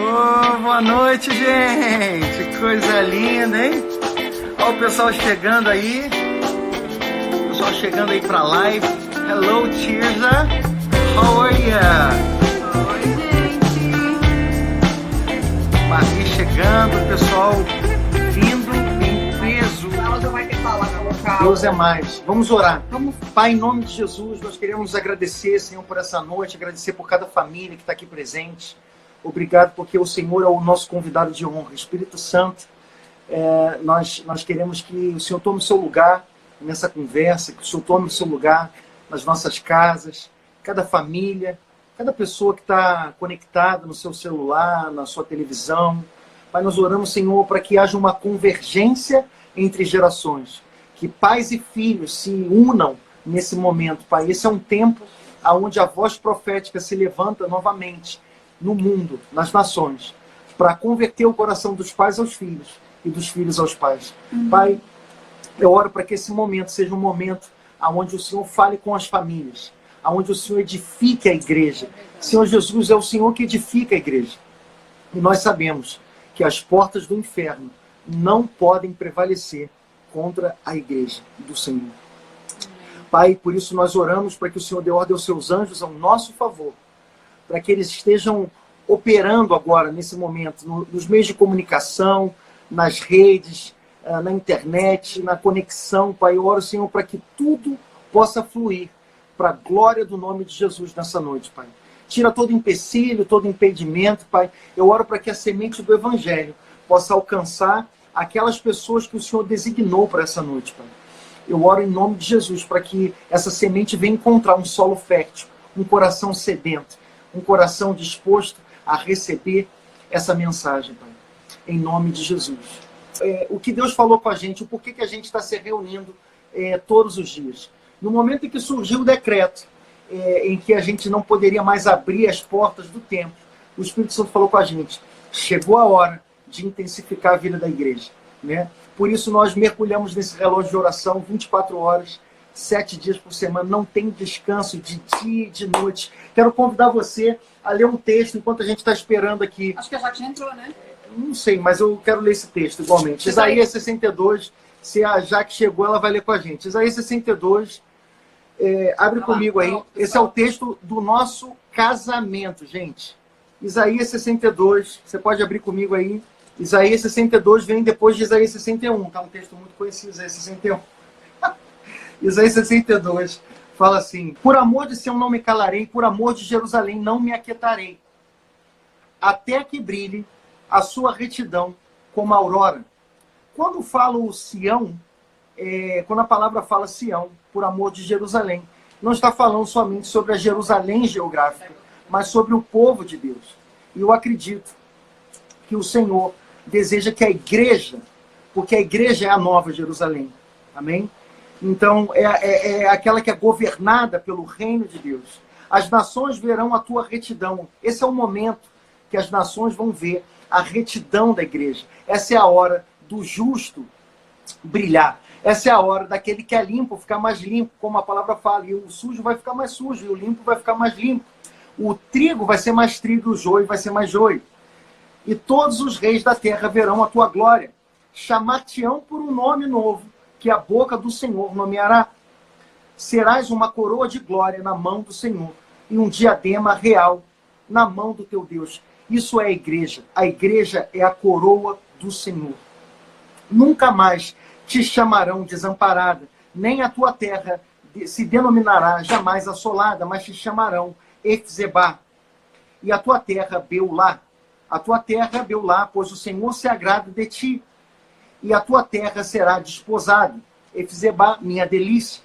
Oh, boa noite, gente! Coisa linda, hein? Olha o pessoal chegando aí. O pessoal chegando aí pra live. Hello, Tirza. How are ya? Oi, gente. Maria chegando, pessoal vindo em peso. Ela já vai ter que falar, colocar. Deus é mais. Vamos orar. Vamos. Pai, em nome de Jesus, nós queremos agradecer, Senhor, por essa noite, agradecer por cada família que está aqui presente. Obrigado porque o Senhor é o nosso convidado de honra. Espírito Santo, nós queremos que o Senhor tome o seu lugar nessa conversa, que o Senhor tome o seu lugar nas nossas casas, cada família, cada pessoa que está conectada no seu celular, na sua televisão. Pai, nós oramos, Senhor, para que haja uma convergência entre gerações, que pais e filhos se unam nesse momento, Pai. Esse é um tempo onde a voz profética se levanta novamente no mundo, nas nações, para converter o coração dos pais aos filhos e dos filhos aos pais. Pai, eu oro para que esse momento seja um momento onde o Senhor fale com as famílias, onde o Senhor edifique a igreja. Senhor Jesus, é o Senhor que edifica a igreja. E nós sabemos que as portas do inferno não podem prevalecer contra a igreja do Senhor. Pai, por isso nós oramos para que o Senhor dê ordem aos seus anjos ao nosso favor, para que eles estejam operando agora, nesse momento, nos meios de comunicação, nas redes, na internet, na conexão. Pai, eu oro, Senhor, para que tudo possa fluir para a glória do nome de Jesus nessa noite, Pai. Tira todo empecilho, todo impedimento, Pai. Eu oro para que a semente do Evangelho possa alcançar aquelas pessoas que o Senhor designou para essa noite, Pai. Eu oro em nome de Jesus para que essa semente venha encontrar um solo fértil, um coração sedento, um coração disposto a receber essa mensagem, Pai. Em nome de Jesus. O que Deus falou com a gente, o porquê que a gente está se reunindo todos os dias. No momento em que surgiu o decreto, em que a gente não poderia mais abrir as portas do templo, o Espírito Santo falou com a gente, chegou a hora de intensificar a vida da igreja, né? Por isso nós mergulhamos nesse relógio de oração 24 horas, 7 dias por semana, não tem descanso de dia e de noite. Quero convidar você a ler um texto enquanto a gente está esperando aqui. Acho que a Jaque entrou, né? Não sei, mas eu quero ler esse texto igualmente. Isaías 62, se a Jaque chegou, ela vai ler com a gente. Isaías 62, abre comigo aí. Esse é o texto do nosso casamento, gente. Isaías 62, você pode abrir comigo aí. Isaías 62 vem depois de Isaías 61, tá? Um texto muito conhecido, Isaías 61. Isaías 62 fala assim: por amor de Sião não me calarei, por amor de Jerusalém não me aquietarei, até que brilhe a sua retidão como a aurora. Quando falo Sião, quando a palavra fala Sião, por amor de Jerusalém, não está falando somente sobre a Jerusalém geográfica, mas sobre o povo de Deus. E eu acredito que o Senhor deseja que a igreja, porque a igreja é a nova Jerusalém, amém? Então, é aquela que é governada pelo reino de Deus. As nações verão a tua retidão. Esse é o momento que as nações vão ver a retidão da igreja. Essa é a hora do justo brilhar. Essa é a hora daquele que é limpo ficar mais limpo, como a palavra fala. E o sujo vai ficar mais sujo, e o limpo vai ficar mais limpo. O trigo vai ser mais trigo, e o joio vai ser mais joio. E todos os reis da terra verão a tua glória. Chamar-te-ão por um nome novo, que a boca do Senhor nomeará. Serás uma coroa de glória na mão do Senhor e um diadema real na mão do teu Deus. Isso é a igreja. A igreja é a coroa do Senhor. Nunca mais te chamarão desamparada, nem a tua terra se denominará jamais assolada, mas te chamarão Efzebá. E a tua terra Beulá. A tua terra é Beulá, pois o Senhor se agrada de ti. E a tua terra será desposada. Efzebá, minha delícia.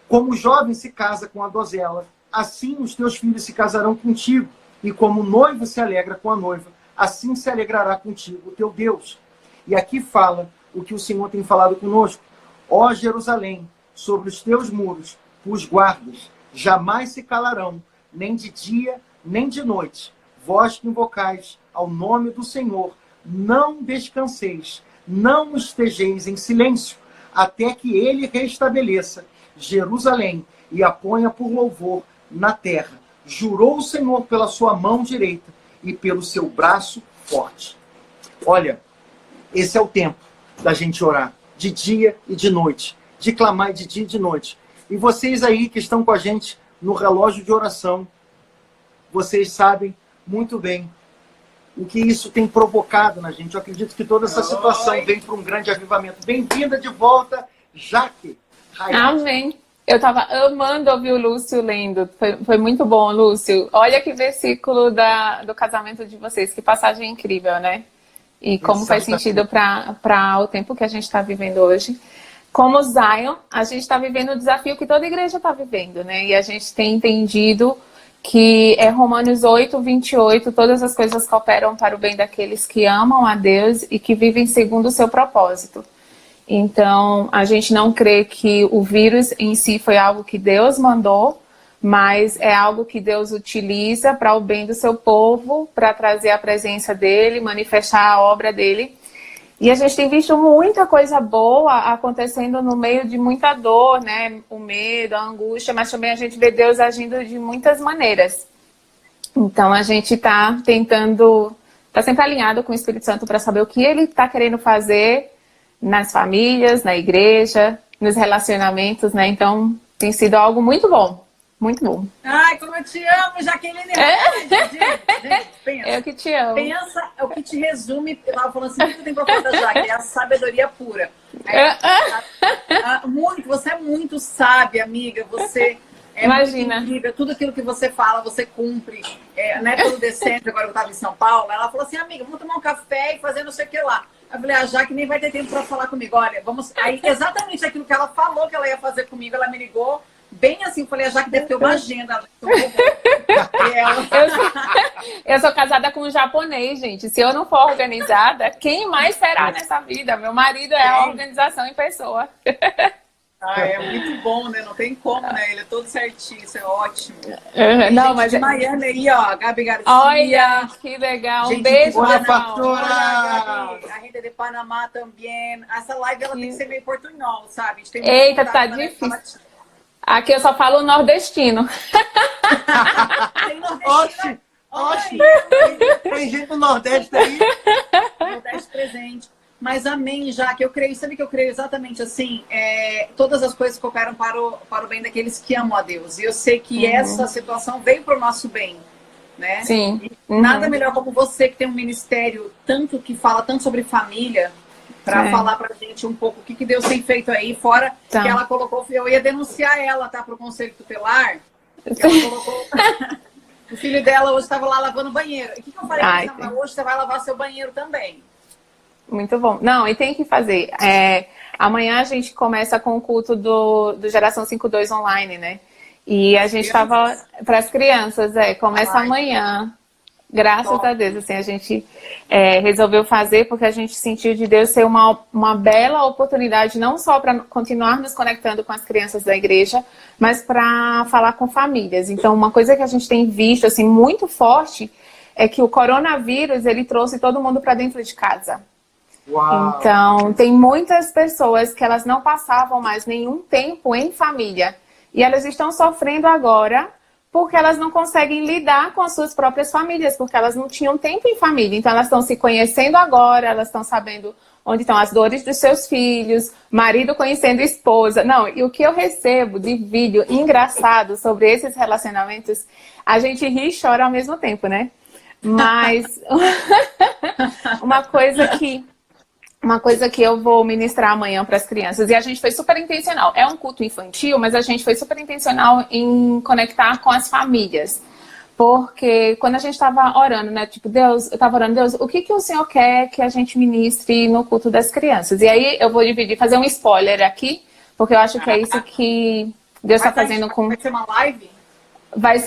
Como o jovem se casa com a donzela, assim os teus filhos se casarão contigo. E como o noivo se alegra com a noiva, assim se alegrará contigo o teu Deus. E aqui fala o que o Senhor tem falado conosco. Ó Jerusalém, sobre os teus muros, os guardas jamais se calarão, nem de dia, nem de noite. Vós que invocais ao nome do Senhor, não descanseis, não estejeis em silêncio, até que ele restabeleça Jerusalém e a ponha por louvor na terra. Jurou o Senhor pela sua mão direita e pelo seu braço forte. Olha, esse é o tempo da gente orar, de dia e de noite, de clamar de dia e de noite. E vocês aí que estão com a gente no relógio de oração, vocês sabem muito bem o que isso tem provocado na gente. Eu acredito que toda essa situação vem para um grande avivamento. Bem-vinda de volta, Jaque. Amém. Eu estava amando ouvir o Lúcio lendo. Foi muito bom, Lúcio. Olha que versículo do casamento de vocês. Que passagem incrível, né? E como faz sentido para o tempo que a gente está vivendo hoje. Como Zion, a gente está vivendo o desafio que toda igreja está vivendo, né? E a gente tem entendido que é Romanos 8, 28, todas as coisas cooperam para o bem daqueles que amam a Deus e que vivem segundo o seu propósito. Então, a gente não crê que o vírus em si foi algo que Deus mandou, mas é algo que Deus utiliza para o bem do seu povo, para trazer a presença dele, manifestar a obra dele. E a gente tem visto muita coisa boa acontecendo no meio de muita dor, né? O medo, a angústia, mas também a gente vê Deus agindo de muitas maneiras. Então, a gente está tentando, está sempre alinhado com o Espírito Santo para saber o que ele está querendo fazer nas famílias, na igreja, nos relacionamentos, né? Então, tem sido algo muito bom. Muito bom. Ai, como eu te amo, Jaqueline. Gente, pensa. Eu que te amo. Pensa, é o que te resume. Eu tava falando assim, o que tem pra falar da Jaque? É a sabedoria pura. Muito, você é muito sábia, amiga. Você é Imagina. muito incrível. Tudo aquilo que você fala, você cumpre. Né, pelo decente, agora eu estava em São Paulo, ela falou assim, amiga, vamos tomar um café e fazer não sei o que lá. Eu falei, a Jaque nem vai ter tempo para falar comigo. Olha, vamos. Aí, exatamente aquilo que ela falou que ela ia fazer comigo, ela me ligou. Bem assim, eu falei, a Jaque deve ter uma agenda. Eu sou casada com um japonês, gente. Se eu não for organizada, quem mais será nessa vida? Meu marido é a organização em pessoa. É muito bom, né? Não tem como, né? Ele é todo certinho, isso é ótimo. Não, mas de Miami aí, ó, Gabi Garcia. Olha, que legal. Um beijo, boa, Pastora. A gente de Panamá também. Essa live ela tem que ser meio portunhol, sabe? A gente tem Eita, tá difícil. Aqui eu só falo nordestino. Tem nordestino. Oxi. Tem gente do Nordeste aí. Nordeste presente. Mas amém, já que eu creio, sabe que eu creio exatamente assim, todas as coisas cooperam para o bem daqueles que amam a Deus. E eu sei que essa situação veio para o nosso bem, né? Sim. Nada melhor como você que tem um ministério tanto que fala tanto sobre família, para falar pra gente um pouco o que Deus tem feito aí, fora que ela colocou, eu ia denunciar ela, tá, pro Conselho Tutelar, ela colocou, o filho dela hoje estava lá lavando o banheiro. E o que eu falei pra ela? Hoje você vai lavar seu banheiro também. Muito bom. Não, e tem que fazer. Amanhã a gente começa com o culto do Geração 52 online, né? E a gente tava para as crianças, começa amanhã. Graças a Deus, assim, a gente resolveu fazer porque a gente sentiu de Deus ser uma bela oportunidade, não só para continuar nos conectando com as crianças da igreja, mas para falar com famílias. Então, uma coisa que a gente tem visto, assim, muito forte, é que o coronavírus, ele trouxe todo mundo para dentro de casa. Uau. Então, tem muitas pessoas que elas não passavam mais nenhum tempo em família. E elas estão sofrendo agora porque elas não conseguem lidar com as suas próprias famílias, porque elas não tinham tempo em família. Então, elas estão se conhecendo agora, elas estão sabendo onde estão as dores dos seus filhos, marido conhecendo esposa. Não, e o que eu recebo de vídeo engraçado sobre esses relacionamentos, a gente ri e chora ao mesmo tempo, né? Mas uma coisa que eu vou ministrar amanhã para as crianças, e a gente foi super intencional. É um culto infantil, mas a gente foi super intencional em conectar com as famílias. Porque quando a gente estava orando, né? Tipo, Deus, eu estava orando, Deus, o que o Senhor quer que a gente ministre no culto das crianças? E aí eu vou dividir, fazer um spoiler aqui, porque eu acho que é isso que Deus está fazendo com... Vai ser uma live? Vai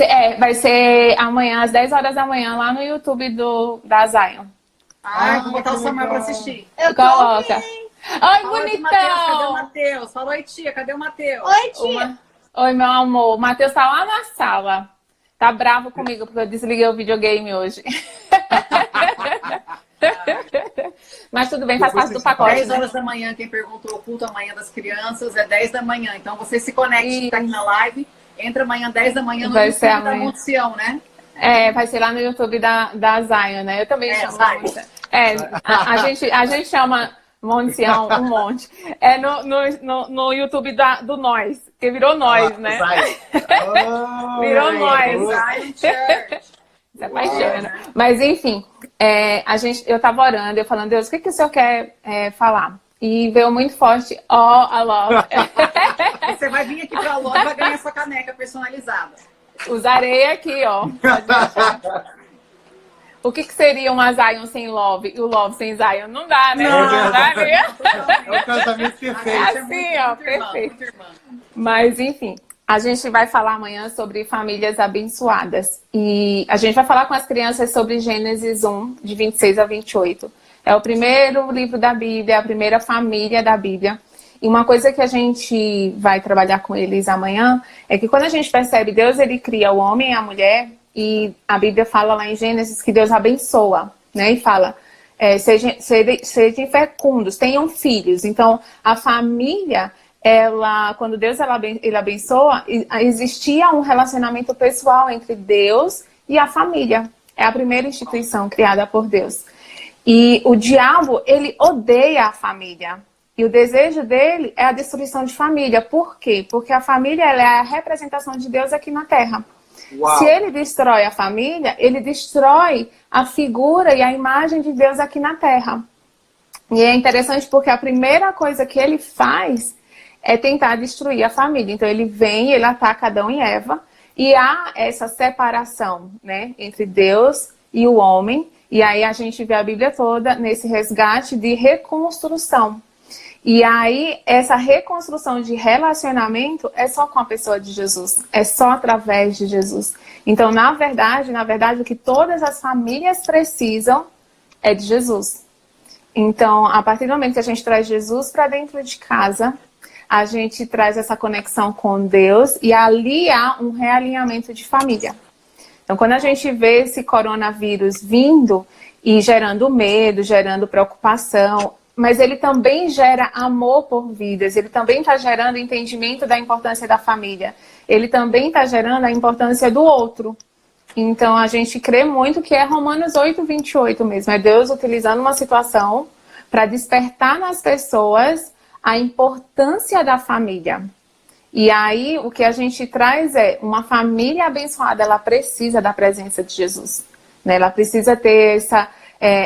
ser amanhã, às 10 horas da manhã, lá no YouTube da Zion. Vou botar o Samuel pra assistir. Coloca. Oi, bonitão! Cadê o Matheus? Fala, oi, tia, cadê o Matheus? Oi, tia. Oi, meu amor. O Matheus tá lá na sala. Tá bravo comigo porque eu desliguei o videogame hoje. Mas tudo bem, faz parte do pacote. 10 horas da manhã, quem perguntou o culto amanhã das crianças é 10 da manhã. Então você se conecte, tá aqui na live. Entra amanhã, 10 da manhã, no Vai ser YouTube da amanhã. Monte Sião, né? Vai ser lá no YouTube da Zion, né? Eu também chamo Zion. A gente chama Monte-Sião um monte. No YouTube do Nós, que virou Nós, né? Virou Nós. Se apaixona. Mas enfim, eu tava orando, eu falando, Deus, o que o Senhor quer falar? E veio muito forte, a love. Você vai vir aqui pra loja e vai ganhar sua caneca personalizada. Usarei aqui, ó. O que seria uma Zion sem Love e o Love sem Zion? Não dá, né? Não daria. É o casamento perfeito. Assim, ó, perfeito. Mas, enfim, a gente vai falar amanhã sobre famílias abençoadas. E a gente vai falar com as crianças sobre Gênesis 1, de 26 a 28. É o primeiro livro da Bíblia, a primeira família da Bíblia. E uma coisa que a gente vai trabalhar com eles amanhã é que quando a gente percebe Deus, ele cria o homem e a mulher, e a Bíblia fala lá em Gênesis que Deus abençoa, né? E fala, sejam fecundos, tenham filhos. Então, a família, quando Deus ele abençoa, existia um relacionamento pessoal entre Deus e a família. É a primeira instituição criada por Deus. E o diabo, ele odeia a família. E o desejo dele é a destruição de família. Por quê? Porque a família ela é a representação de Deus aqui na Terra. Uau. Se ele destrói a família, ele destrói a figura e a imagem de Deus aqui na Terra. E é interessante porque a primeira coisa que ele faz é tentar destruir a família. Então ele vem, ele ataca Adão e Eva. E há essa separação, né, entre Deus e o homem. E aí a gente vê a Bíblia toda nesse resgate de reconstrução. E aí, essa reconstrução de relacionamento é só com a pessoa de Jesus. É só através de Jesus. Então, na verdade, o que todas as famílias precisam é de Jesus. Então, a partir do momento que a gente traz Jesus para dentro de casa, a gente traz essa conexão com Deus e ali há um realinhamento de família. Então, quando a gente vê esse coronavírus vindo e gerando medo, gerando preocupação, mas ele também gera amor por vidas, ele também está gerando entendimento da importância da família, ele também está gerando a importância do outro. Então, a gente crê muito que é Romanos 8, 28 mesmo, é Deus utilizando uma situação para despertar nas pessoas a importância da família. E aí, o que a gente traz é uma família abençoada, ela precisa da presença de Jesus, né? Ela precisa ter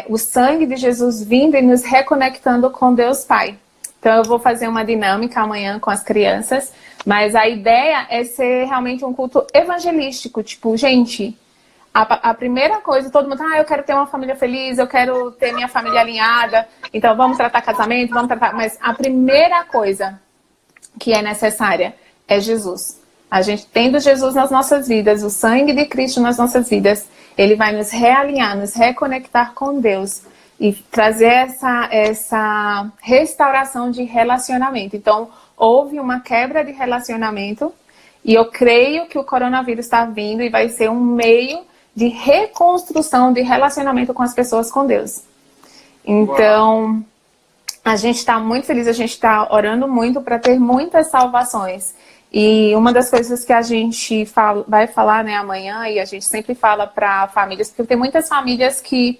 o sangue de Jesus vindo e nos reconectando com Deus Pai. Então eu vou fazer uma dinâmica amanhã com as crianças, mas a ideia é ser realmente um culto evangelístico. Tipo, gente, a primeira coisa, todo mundo, eu quero ter uma família feliz, eu quero ter minha família alinhada, então vamos tratar casamento, mas a primeira coisa que é necessária é Jesus. A gente tendo Jesus nas nossas vidas, o sangue de Cristo nas nossas vidas, ele vai nos realinhar, nos reconectar com Deus e trazer essa restauração de relacionamento. Então, houve uma quebra de relacionamento e eu creio que o coronavírus está vindo e vai ser um meio de reconstrução de relacionamento com as pessoas com Deus. Então, a gente está muito feliz, a gente está orando muito para ter muitas salvações. E uma das coisas que a gente vai falar, né, amanhã, e a gente sempre fala para famílias, porque tem muitas famílias que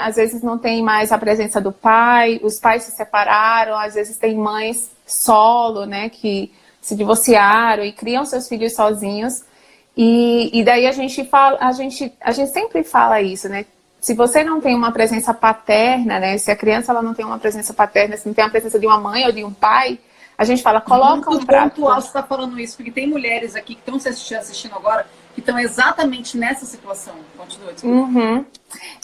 às vezes não tem mais a presença do pai, os pais se separaram, às vezes tem mães solo, né, que se divorciaram e criam seus filhos sozinhos. E daí a gente sempre fala isso, né? Se você não tem uma presença paterna, né, se a criança ela não tem uma presença paterna, se não tem a presença de uma mãe ou de um pai, a gente fala, coloca um prato. Muito pontual você está falando isso, porque tem mulheres aqui que estão assistindo agora, que estão exatamente nessa situação. Continua, desculpa. Uhum.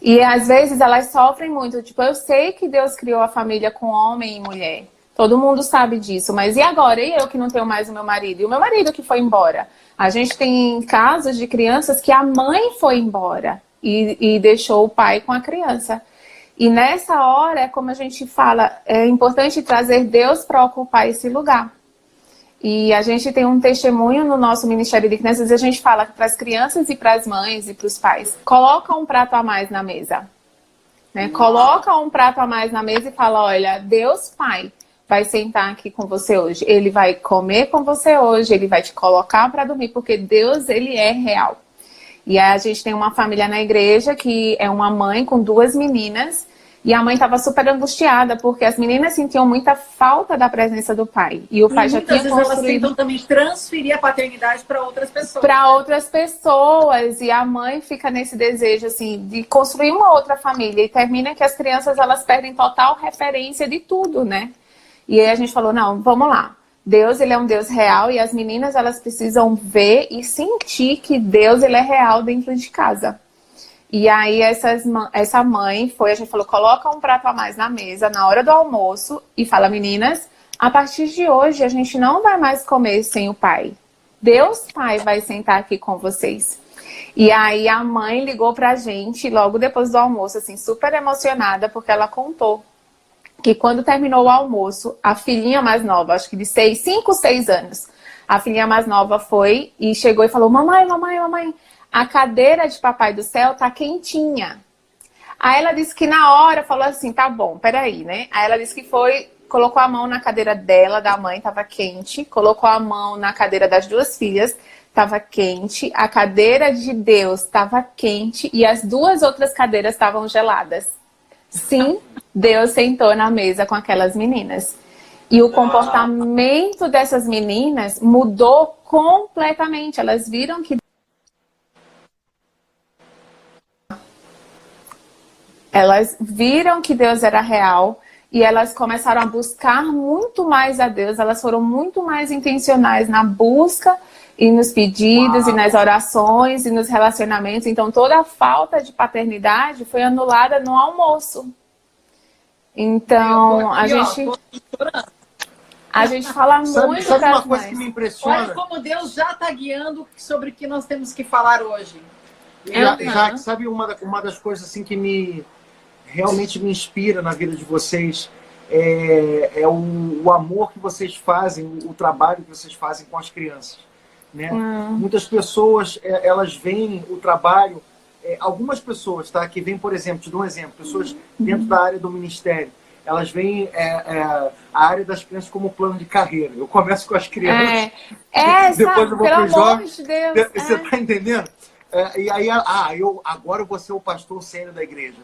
E às vezes elas sofrem muito. Tipo, eu sei que Deus criou a família com homem e mulher. Todo mundo sabe disso. Mas e agora? E eu que não tenho mais o meu marido? E o meu marido que foi embora? A gente tem casos de crianças que a mãe foi embora e deixou o pai com a criança. E nessa hora, é como a gente fala, é importante trazer Deus para ocupar esse lugar. E a gente tem um testemunho no nosso Ministério de Crianças, e a gente fala para as crianças e para as mães e para os pais, coloca um prato a mais na mesa. Né? Coloca um prato a mais na mesa e fala, olha, Deus Pai vai sentar aqui com você hoje. Ele vai comer com você hoje, ele vai te colocar para dormir, porque Deus, ele é real. E aí a gente tem uma família na igreja que é uma mãe com 2 meninas. E a mãe estava super angustiada, porque as meninas sentiam muita falta da presença do pai. E o pai já tinha construído... Muitas vezes elas tentam também transferir a paternidade para outras pessoas. Para outras pessoas. E a mãe fica nesse desejo, assim, de construir uma outra família. E termina que as crianças, elas perdem total referência de tudo, né? E aí a gente falou, não, vamos lá. Deus, ele é um Deus real. E as meninas, elas precisam ver e sentir que Deus, ele é real dentro de casa. E aí essa mãe a gente falou, coloca um prato a mais na mesa na hora do almoço e fala, meninas, a partir de hoje a gente não vai mais comer sem o pai. Deus Pai vai sentar aqui com vocês. E aí a mãe ligou pra gente logo depois do almoço, assim, super emocionada, porque ela contou que quando terminou o almoço, a filhinha mais nova, acho que de 5, 6 anos, a filhinha mais nova foi e chegou e falou, mamãe, a cadeira de Papai do Céu tá quentinha. Aí ela disse que na hora falou assim, tá bom, peraí, né? Aí ela disse que colocou a mão na cadeira dela, da mãe, tava quente. Colocou a mão na cadeira das 2 filhas, tava quente. A cadeira de Deus tava quente e as 2 outras cadeiras estavam geladas. Sim, Deus sentou na mesa com aquelas meninas. E o comportamento dessas meninas mudou completamente. Elas viram que Deus era real e elas começaram a buscar muito mais a Deus. Elas foram muito mais intencionais na busca e nos pedidos e nas orações e nos relacionamentos. Então toda a falta de paternidade foi anulada no almoço. Então a gente fala muito sabe das uma coisa mães. que me impressiona? Olha como Deus já está guiando sobre o que nós temos que falar hoje. Já sabe uma das coisas assim que realmente me inspira na vida de vocês é o amor que vocês fazem, o trabalho que vocês fazem com as crianças, né? Muitas pessoas elas veem o trabalho, algumas pessoas, tá, que vêm, por exemplo, te dou um exemplo, pessoas dentro da área do ministério, elas veem a área das crianças como plano de carreira. Eu começo com as crianças, depois eu vou para os jovens. Você está entendendo? E aí, agora eu vou ser o pastor sênior da igreja.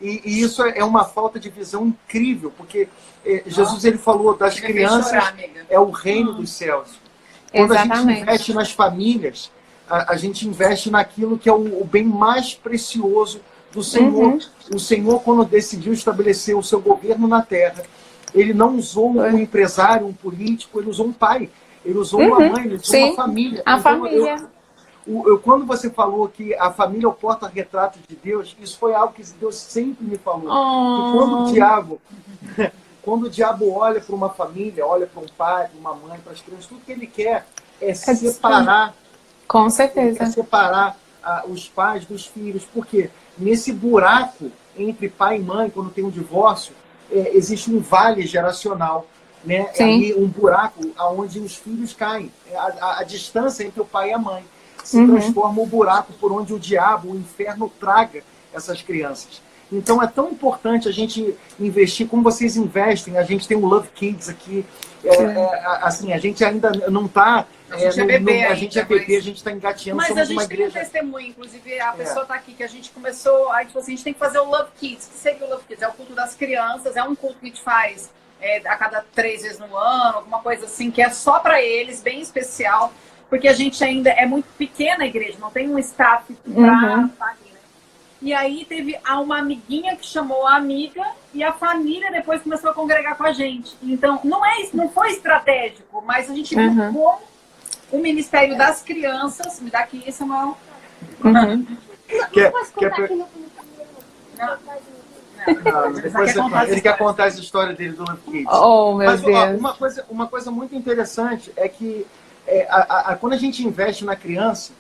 E isso é uma falta de visão incrível, porque Jesus ele falou das crianças, é o reino dos céus. Quando a gente investe nas famílias, a gente investe naquilo que é o bem mais precioso do Senhor. O Senhor, quando decidiu estabelecer o seu governo na terra, ele não usou um empresário, um político, ele usou um pai, ele usou uma mãe, ele usou uma família. A família. Quando você falou que a família é o porta-retrato de Deus, isso foi algo que Deus sempre me falou. Que quando o diabo olha para uma família, olha para um pai, para uma mãe, para as crianças, tudo que ele quer é separar. Com certeza. É separar os pais dos filhos. Porque nesse buraco entre pai e mãe, quando tem um divórcio, existe um vale geracional. Né? É ali um buraco onde os filhos caem. A distância entre o pai e a mãe se transforma um buraco por onde o diabo, o inferno, traga essas crianças. Então é tão importante a gente investir, como vocês investem. A gente tem o Love Kids aqui. Assim, a gente ainda não está... A gente é bebê, a gente está engateando. Mas a gente tem um testemunho, inclusive a pessoa está aqui, que a gente começou... Aí, tipo assim, a gente tem que fazer o Love Kids. O que seria o Love Kids? É o culto das crianças, é um culto que a gente faz a cada 3 vezes no ano, alguma coisa assim, que é só para eles, bem especial. Porque a gente ainda é muito pequena a igreja, não tem um staff para ali, né? E aí teve uma amiguinha que chamou a amiga e a família depois começou a congregar com a gente. Então, não foi estratégico, mas a gente viu como o Ministério das Crianças... Me dá aqui, Samuel. Ele quer contar essa história dele do Love Kids. Mas Deus. Uma coisa muito interessante é que quando a gente investe na criança,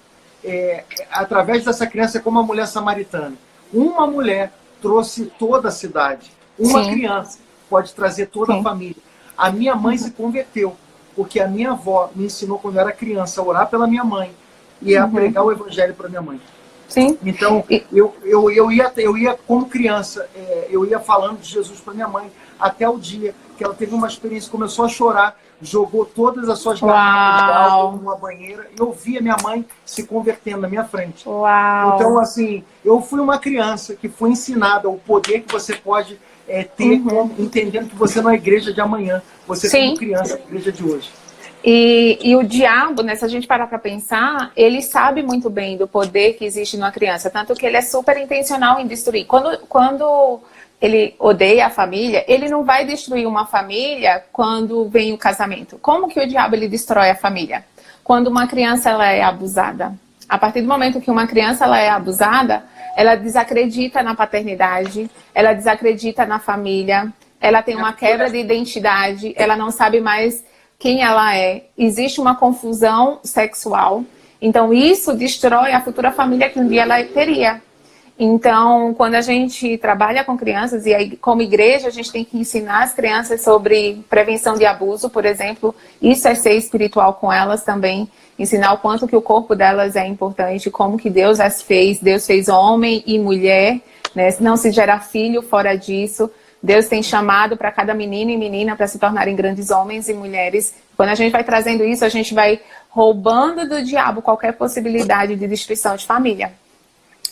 através dessa criança é como a mulher samaritana. Uma mulher trouxe toda a cidade. Uma criança pode trazer toda a família. A minha mãe se converteu, porque a minha avó me ensinou quando eu era criança a orar pela minha mãe e a pregar o evangelho para minha mãe. Então, eu ia como criança, eu ia falando de Jesus para minha mãe. até o dia que ela teve uma experiência, começou a chorar, jogou todas as suas garrafas de álcool numa banheira e eu vi a minha mãe se convertendo na minha frente. Uau. Então, assim, eu fui uma criança que foi ensinada o poder que você pode ter, entendendo que você não é a igreja de amanhã, você como criança, a igreja de hoje. E o diabo, né, se a gente parar para pensar, ele sabe muito bem do poder que existe numa criança, tanto que ele é super intencional em destruir. Quando ele odeia a família, ele não vai destruir uma família quando vem o casamento. Como que o diabo ele destrói a família? Quando uma criança ela é abusada. A partir do momento que uma criança ela é abusada, ela desacredita na paternidade, ela desacredita na família, ela tem uma quebra de identidade, ela não sabe mais quem ela é. Existe uma confusão sexual. Então, isso destrói a futura família que um dia ela teria. Então, quando a gente trabalha com crianças, e aí, como igreja, a gente tem que ensinar as crianças sobre prevenção de abuso, por exemplo. Isso é ser espiritual com elas também. Ensinar o quanto que o corpo delas é importante, como que Deus as fez. Deus fez homem e mulher, né? Não se gera filho fora disso. Deus tem chamado para cada menino e menina para se tornarem grandes homens e mulheres. Quando a gente vai trazendo isso, a gente vai roubando do diabo qualquer possibilidade de destruição de família.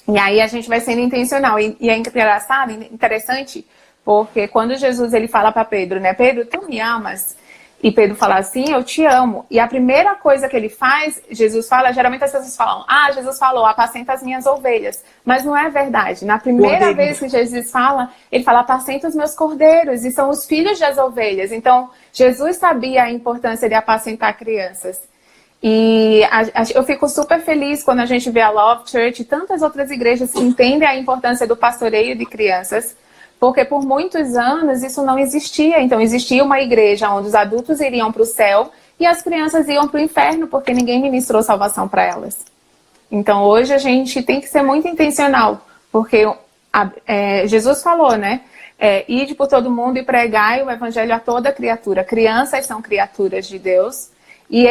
E aí a gente vai sendo intencional. E é engraçado, interessante, porque quando Jesus ele fala para Pedro, né? Pedro, tu me amas? E Pedro fala assim, eu te amo. E a primeira coisa que ele faz, Jesus fala, geralmente as pessoas falam, Jesus falou, apacenta as minhas ovelhas. Mas não é verdade. Na primeira vez que Jesus fala, ele fala, apacenta os meus cordeiros. E são os filhos das ovelhas. Então, Jesus sabia a importância de apacentar crianças. E eu fico super feliz quando a gente vê a Love Church e tantas outras igrejas que entendem a importância do pastoreio de crianças. Porque por muitos anos isso não existia. Então existia uma igreja onde os adultos iriam para o céu e as crianças iam para o inferno porque ninguém ministrou salvação para elas. Então hoje a gente tem que ser muito intencional. Porque Jesus falou, né? Ide por todo mundo e pregai o evangelho a toda criatura. Crianças são criaturas de Deus. E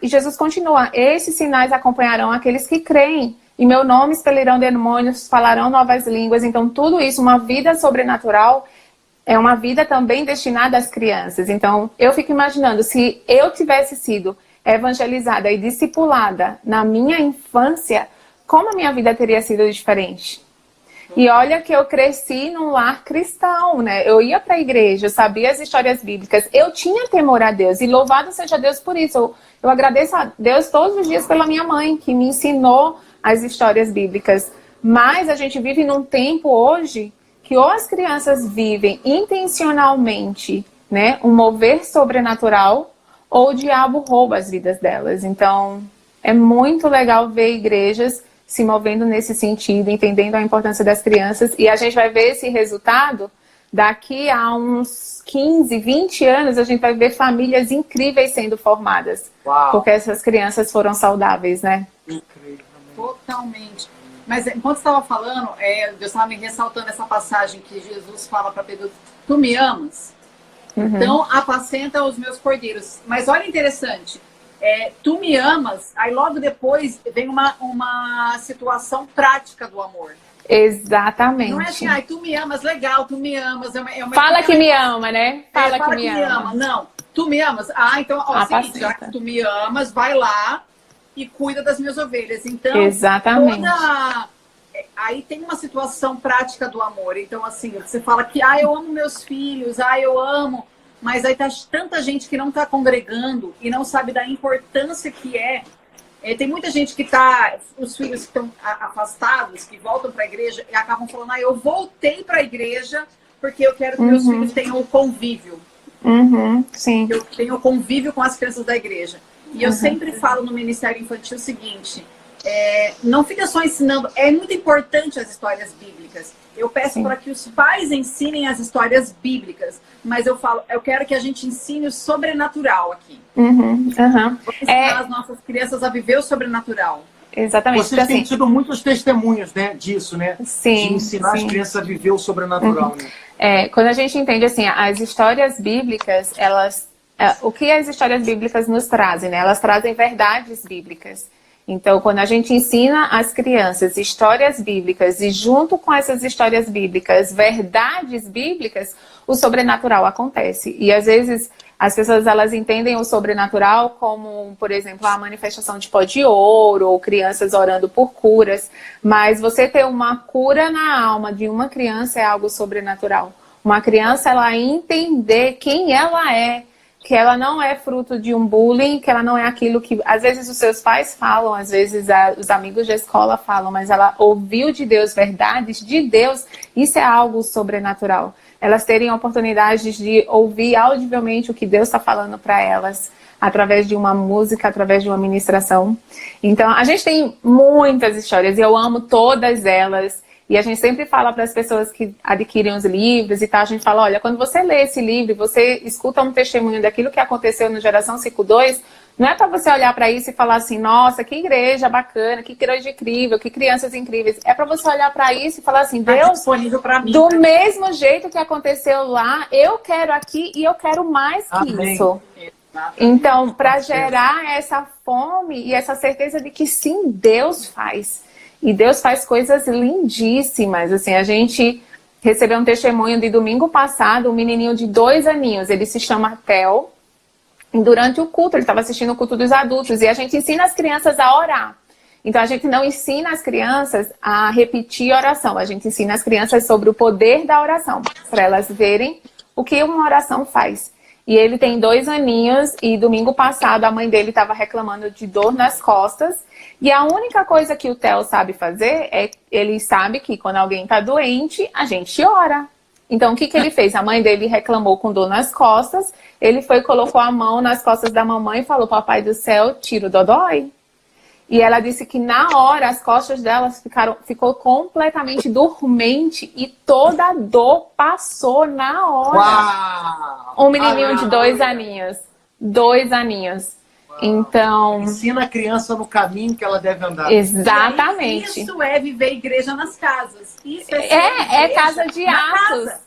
Jesus continua, esses sinais acompanharão aqueles que creem. Em meu nome expelirão demônios, falarão novas línguas. Então, tudo isso, uma vida sobrenatural, é uma vida também destinada às crianças. Então, eu fico imaginando, se eu tivesse sido evangelizada e discipulada na minha infância, como a minha vida teria sido diferente? E olha que eu cresci num lar cristão, né? Eu ia para a igreja, eu sabia as histórias bíblicas, eu tinha temor a Deus. E louvado seja Deus por isso. Eu agradeço a Deus todos os dias pela minha mãe, que me ensinou as histórias bíblicas. Mas a gente vive num tempo hoje que ou as crianças vivem intencionalmente, né, um mover sobrenatural, ou o diabo rouba as vidas delas. Então, é muito legal ver igrejas se movendo nesse sentido, entendendo a importância das crianças. E a gente vai ver esse resultado daqui a uns 15, 20 anos, a gente vai ver famílias incríveis sendo formadas. Uau. Porque essas crianças foram saudáveis, né? Incrível. Totalmente. Mas enquanto você estava falando, Deus estava me ressaltando essa passagem que Jesus fala para Pedro, tu me amas? Então apacenta os meus cordeiros. Mas olha interessante, tu me amas, aí logo depois vem uma situação prática do amor. Exatamente. Não é assim, tu me amas, legal, tu me amas. Fala que me ama, né? Fala que me ama. Não, tu me amas. Então, seguinte, já que tu me amas, vai lá e cuida das minhas ovelhas. Então, exatamente. Aí tem uma situação prática do amor. Então, assim, você fala que, eu amo meus filhos, eu amo. Mas aí tá tanta gente que não tá congregando e não sabe da importância que é. Tem muita gente que os filhos que estão afastados, que voltam para a igreja e acabam falando, eu voltei para a igreja porque eu quero que meus filhos tenham o convívio. Sim. Eu tenho o convívio com as crianças da igreja. E eu sempre falo no Ministério Infantil o seguinte, não fica só ensinando, é muito importante as histórias bíblicas. Eu peço para que os pais ensinem as histórias bíblicas, mas eu falo, eu quero que a gente ensine o sobrenatural aqui. Vamos ensinar as nossas crianças a viver o sobrenatural. Exatamente. Vocês têm tido muitos testemunhos, né, disso, né? Sim. De ensinar as crianças a viver o sobrenatural, né? Quando a gente entende assim, as histórias bíblicas, elas... o que as histórias bíblicas nos trazem, né? Elas trazem verdades bíblicas. Então, quando a gente ensina às crianças histórias bíblicas e junto com essas histórias bíblicas, verdades bíblicas, o sobrenatural acontece. E às vezes as pessoas elas entendem o sobrenatural como, por exemplo, a manifestação de pó de ouro ou crianças orando por curas. Mas você ter uma cura na alma de uma criança é algo sobrenatural. Uma criança, ela entender quem ela é, que ela não é fruto de um bullying, que ela não é aquilo que às vezes os seus pais falam, às vezes os amigos da escola falam, mas ela ouviu de Deus verdades de Deus, isso é algo sobrenatural. Elas terem oportunidades de ouvir audivelmente o que Deus está falando para elas, através de uma música, através de uma ministração. Então, a gente tem muitas histórias e eu amo todas elas. E a gente sempre fala para as pessoas que adquirem os livros e tal, a gente fala, olha, quando você lê esse livro, você escuta um testemunho daquilo que aconteceu no Geração 5.2, não é para você olhar para isso e falar assim, nossa, que igreja bacana, que igreja incrível, que crianças incríveis. É para você olhar para isso e falar assim, Deus, do mesmo jeito que aconteceu lá, eu quero aqui e eu quero mais que isso. Então, para gerar essa fome e essa certeza de que sim, Deus faz. E Deus faz coisas lindíssimas. Assim, a gente recebeu um testemunho de domingo passado, um menininho de 2 aninhos, ele se chama Theo. E durante o culto, ele estava assistindo o culto dos adultos. E a gente ensina as crianças a orar. Então, a gente não ensina as crianças a repetir oração. A gente ensina as crianças sobre o poder da oração. Para elas verem o que uma oração faz. E ele tem 2 aninhos e domingo passado a mãe dele estava reclamando de dor nas costas. E a única coisa que o Theo sabe fazer é, ele sabe que quando alguém está doente, a gente ora. Então, o que ele fez? A mãe dele reclamou com dor nas costas, ele foi e colocou a mão nas costas da mamãe e falou, papai do céu, tira o dodói. E ela disse que na hora as costas delas ficou completamente dormente e toda a dor passou na hora. Uau! Um menininho de 2 aninhos. 2 aninhos. Então... Ensina a criança no caminho que ela deve andar. Exatamente. Isso é viver igreja nas casas. Isso é casa de atos. Casa.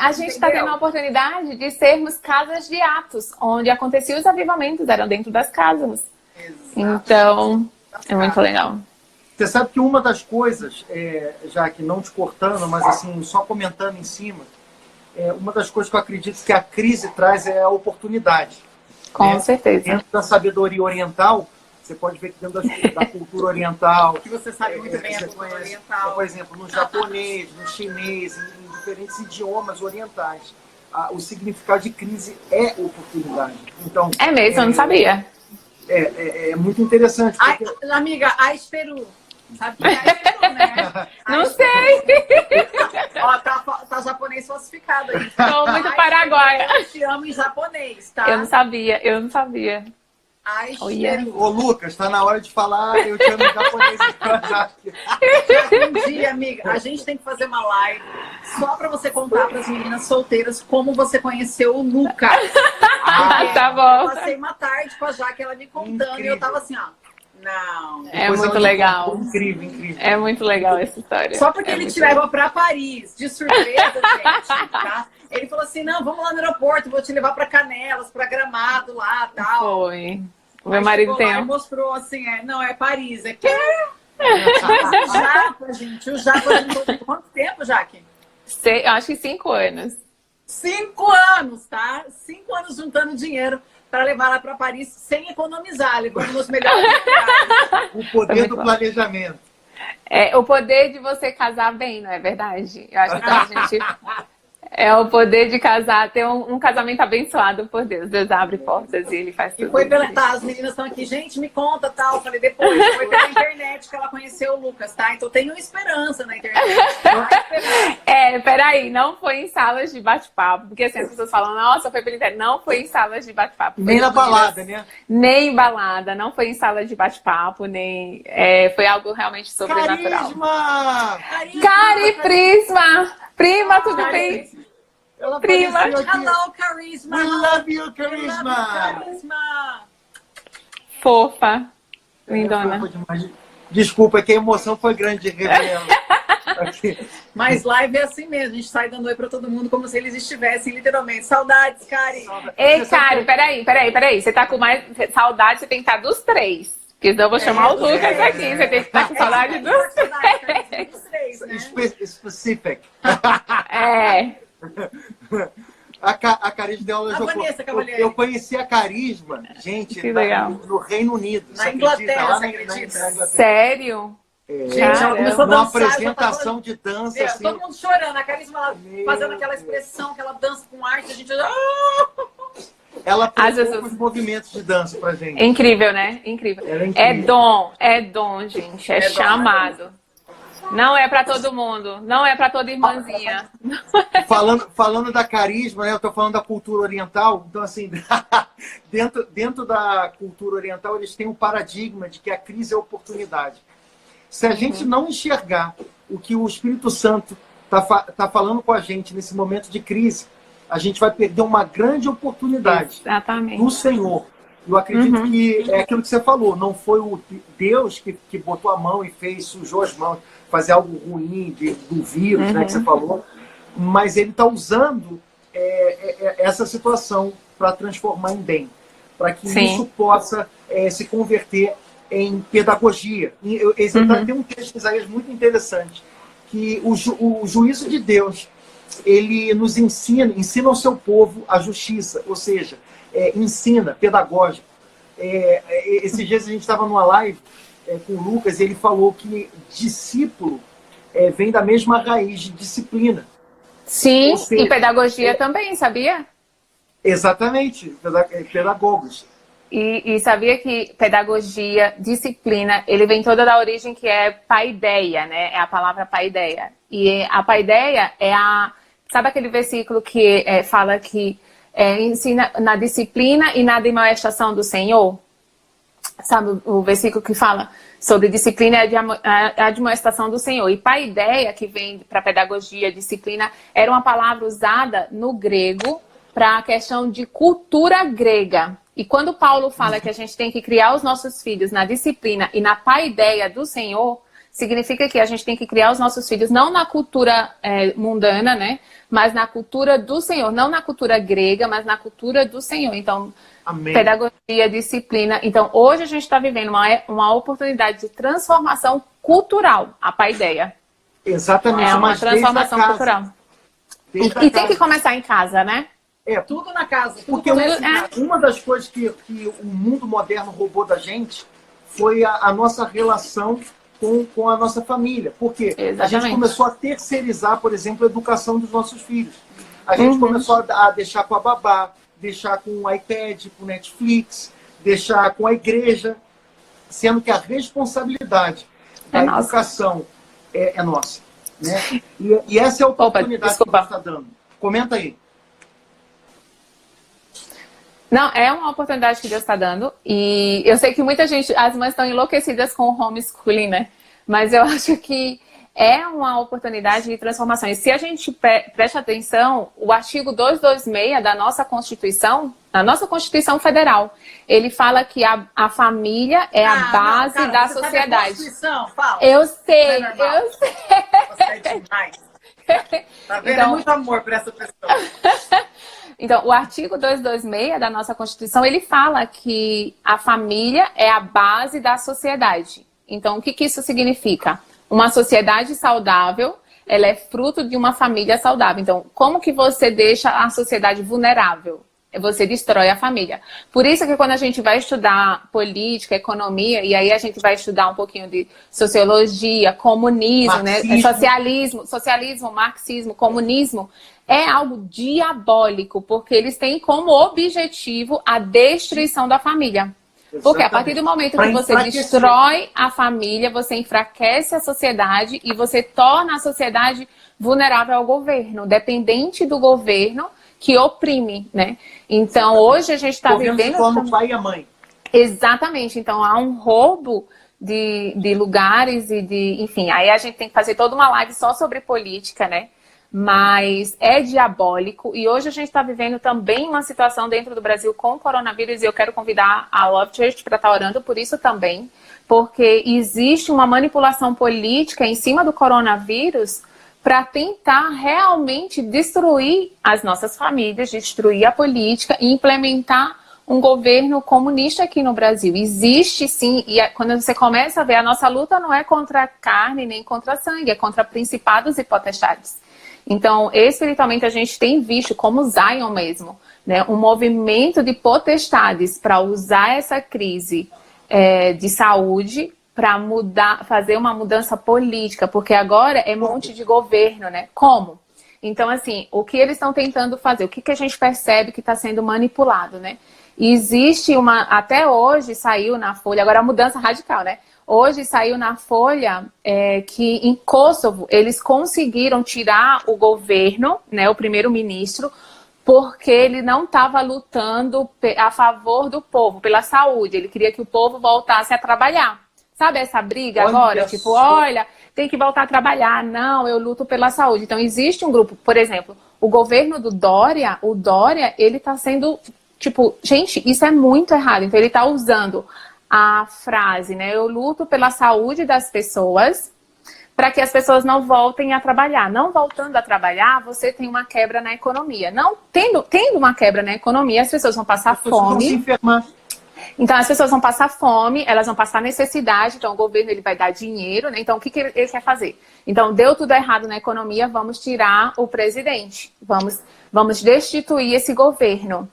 A gente está tendo a oportunidade de sermos casas de atos, onde aconteciam os avivamentos, eram dentro das casas. Exato. Então, é muito legal. Você sabe que uma das coisas, já que não te cortando, mas assim, só comentando em cima, uma das coisas que eu acredito que a crise traz é a oportunidade. Com certeza. Dentro da sabedoria oriental, você pode ver que dentro da cultura oriental... Que você sabe muito bem a cultura oriental. Por exemplo, no japonês, no chinês, em diferentes idiomas orientais, o significado de crise é oportunidade. Então, é mesmo, eu não sabia. É muito interessante. Porque... Amiga, Aisteru. Sabe que é Aisteru, né? Não sei. Ó, tá japonês falsificado aí. Estou muito paraguaia. Eu te amo em japonês, tá? Eu não sabia. Ô, Lucas, tá na hora de falar eu te amo em japonês pra Jaque. Um dia, amiga, a gente tem que fazer uma live só pra você contar pras meninas solteiras como você conheceu o Lucas. Tá bom. Eu passei uma tarde com a Jaque, ela me contando, incrível. E eu tava assim, ó. Não. É muito legal. Incrível. É muito legal essa história. Só porque ele te leva pra Paris, de surpresa, gente, tá? Ele falou assim, não, vamos lá no aeroporto, vou te levar pra Canelas, pra Gramado lá, tal. Foi. O meu marido tem. Mostrou assim, não, é Paris, é que o Japa, gente, o Japa, quanto tempo, Jaque? Eu acho que 5 anos. 5 anos, tá? 5 anos juntando dinheiro para levar lá para Paris sem economizar, levando nos melhores lugares. O poder do planejamento. O poder de você casar bem, não é verdade? Eu acho que a gente... É o poder de casar, ter um casamento abençoado por Deus. Deus abre portas e Ele faz tudo. E foi as meninas estão aqui, gente, me conta, tal. Falei, depois, foi pela internet que ela conheceu o Lucas, tá? Então tenho esperança na internet. Peraí, não foi em salas de bate-papo. Porque assim, as pessoas falam, nossa, foi pela internet. Não foi em salas de bate-papo. Nem na balada, né? Nem em balada, não foi em sala de bate-papo, nem... foi algo realmente sobrenatural. Cari Prisma! Prima, tudo bem? Ela Prima. Hello, Carisma. We love you, Carisma. Fofa. Lindona. Desculpa, é que a emoção foi grande de rever Mas live é assim mesmo, a gente sai dando oi pra todo mundo como se eles estivessem, literalmente. Saudades, Cari. Ei, Cari, peraí. Você tá com mais saudade, você tem que estar dos 3. Porque senão eu vou chamar o Lucas aqui. Você tem que estar com saudade dos três, né? Specific. A Carisma dela eu conheci a Carisma, gente, no Reino Unido. Na Inglaterra, você acredita? Sério? Gente, ela começou a dançar, uma apresentação de dança. Assim. Todo mundo chorando, a Carisma ela fazendo aquela expressão, aquela dança com arte, a gente. Ela pegou os movimentos de dança pra gente. É incrível, né? Incrível. É dom, gente. É chamado. Não é pra todo mundo. Não é pra toda irmãzinha. Falando da Carisma, né? Eu tô falando da cultura oriental. Então, assim, dentro da cultura oriental, eles têm um paradigma de que a crise é oportunidade. Se a gente não enxergar o que o Espírito Santo tá falando com a gente nesse momento de crise, a gente vai perder uma grande oportunidade no Senhor. Eu acredito que é aquilo que você falou, não foi o Deus que botou a mão e sujou as mãos, fazer algo ruim do vírus, né, que você falou, mas ele está usando essa situação para transformar em bem, para que isso possa se converter em pedagogia. Tem um texto de Isaías muito interessante, que o juízo de Deus, ele nos ensina ao seu povo a justiça, ou seja, ensina, pedagógico. Esses dias a gente estava numa live com o Lucas e ele falou que discípulo vem da mesma raiz de disciplina. Sim, seja, e pedagogia também, sabia? Exatamente, pedagogos. E sabia que pedagogia, disciplina, ele vem toda da origem que é paideia, né? É a palavra paideia. E a paideia é sabe aquele versículo que fala que ensina na disciplina e na demonstração do Senhor? Sabe o versículo que fala sobre disciplina e a demonstração do Senhor? E paideia, que vem para pedagogia, disciplina, era uma palavra usada no grego para a questão de cultura grega. E quando Paulo fala que a gente tem que criar os nossos filhos na disciplina e na paideia do Senhor, significa que a gente tem que criar os nossos filhos não na cultura mundana, né? Mas na cultura do Senhor. Não na cultura grega, mas na cultura do Senhor. Então, amém. Pedagogia, disciplina. Então, hoje a gente está vivendo uma oportunidade de transformação cultural, a paideia. Exatamente. É uma transformação cultural. E tem que começar em casa, né? Tudo na casa. Porque uma das coisas que o mundo moderno roubou da gente foi a nossa relação com a nossa família. Porque a gente começou a terceirizar, por exemplo, a educação dos nossos filhos. A gente começou a deixar com a babá, deixar com o iPad, com o Netflix, deixar com a igreja, sendo que a responsabilidade da educação é nossa. Né? E essa é a oportunidade que Deus está dando. Comenta aí. Não, é uma oportunidade que Deus está dando. E eu sei que muita gente, as mães estão enlouquecidas com o homeschooling, né? Mas eu acho que é uma oportunidade de transformação. E se a gente presta atenção, o artigo 226 da nossa Constituição, a nossa Constituição Federal, ele fala que a família é a base da sociedade. Sabe a Constituição? Fala. Eu sei, eu sei. Você é demais. Tá vendo? Então, muito amor para essa pessoa. Então, o artigo 226 da nossa Constituição, ele fala que a família é a base da sociedade. Então, o que isso significa? Uma sociedade saudável, ela é fruto de uma família saudável. Então, como que você deixa a sociedade vulnerável? Você destrói a família. Por isso que quando a gente vai estudar política, economia, e aí a gente vai estudar um pouquinho de sociologia, comunismo, marxismo. Né? Socialismo, marxismo, comunismo, é algo diabólico, porque eles têm como objetivo a destruição da família. Exatamente. Porque a partir do momento que você destrói a família, você enfraquece a sociedade e você torna a sociedade vulnerável ao governo, dependente do governo que oprime, né? Então, hoje a gente está vivendo... como o pai e a mãe. Exatamente. Então, há um roubo de lugares e de... Enfim, aí a gente tem que fazer toda uma live só sobre política, né? Mas é diabólico. E hoje a gente está vivendo também uma situação dentro do Brasil com o coronavírus. E eu quero convidar a Love Church para estar orando por isso também. Porque existe uma manipulação política em cima do coronavírus para tentar realmente destruir as nossas famílias, destruir a política e implementar um governo comunista aqui no Brasil. Existe sim, e quando você começa a ver, a nossa luta não é contra a carne nem contra a sangue, é contra principados e potestades. Então, espiritualmente, a gente tem visto, como Zion mesmo, né, um movimento de potestades para usar essa crise de saúde para fazer uma mudança política, porque agora é monte de governo, né? Como? Então, assim, o que eles estão tentando fazer? O que a gente percebe que está sendo manipulado, né? Existe até hoje saiu na Folha, agora a mudança radical, né? Hoje saiu na Folha que em Kosovo eles conseguiram tirar o governo, né, o primeiro-ministro, porque ele não estava lutando a favor do povo, pela saúde. Ele queria que o povo voltasse a trabalhar. Sabe essa briga agora? Tipo, olha, tem que voltar a trabalhar. Não, eu luto pela saúde. Então, existe um grupo, por exemplo, o governo do Dória, ele está sendo, tipo, gente, isso é muito errado. Então, ele está usando a frase, né, eu luto pela saúde das pessoas, para que as pessoas não voltem a trabalhar. Não voltando a trabalhar, você tem uma quebra na economia. Não tendo uma quebra na economia, as pessoas vão passar fome. Vão se enfermar. Então, as pessoas vão passar fome, elas vão passar necessidade. Então, o governo ele vai dar dinheiro, né? Então, o que ele quer fazer? Então, deu tudo errado na economia, vamos tirar o presidente. Vamos destituir esse governo.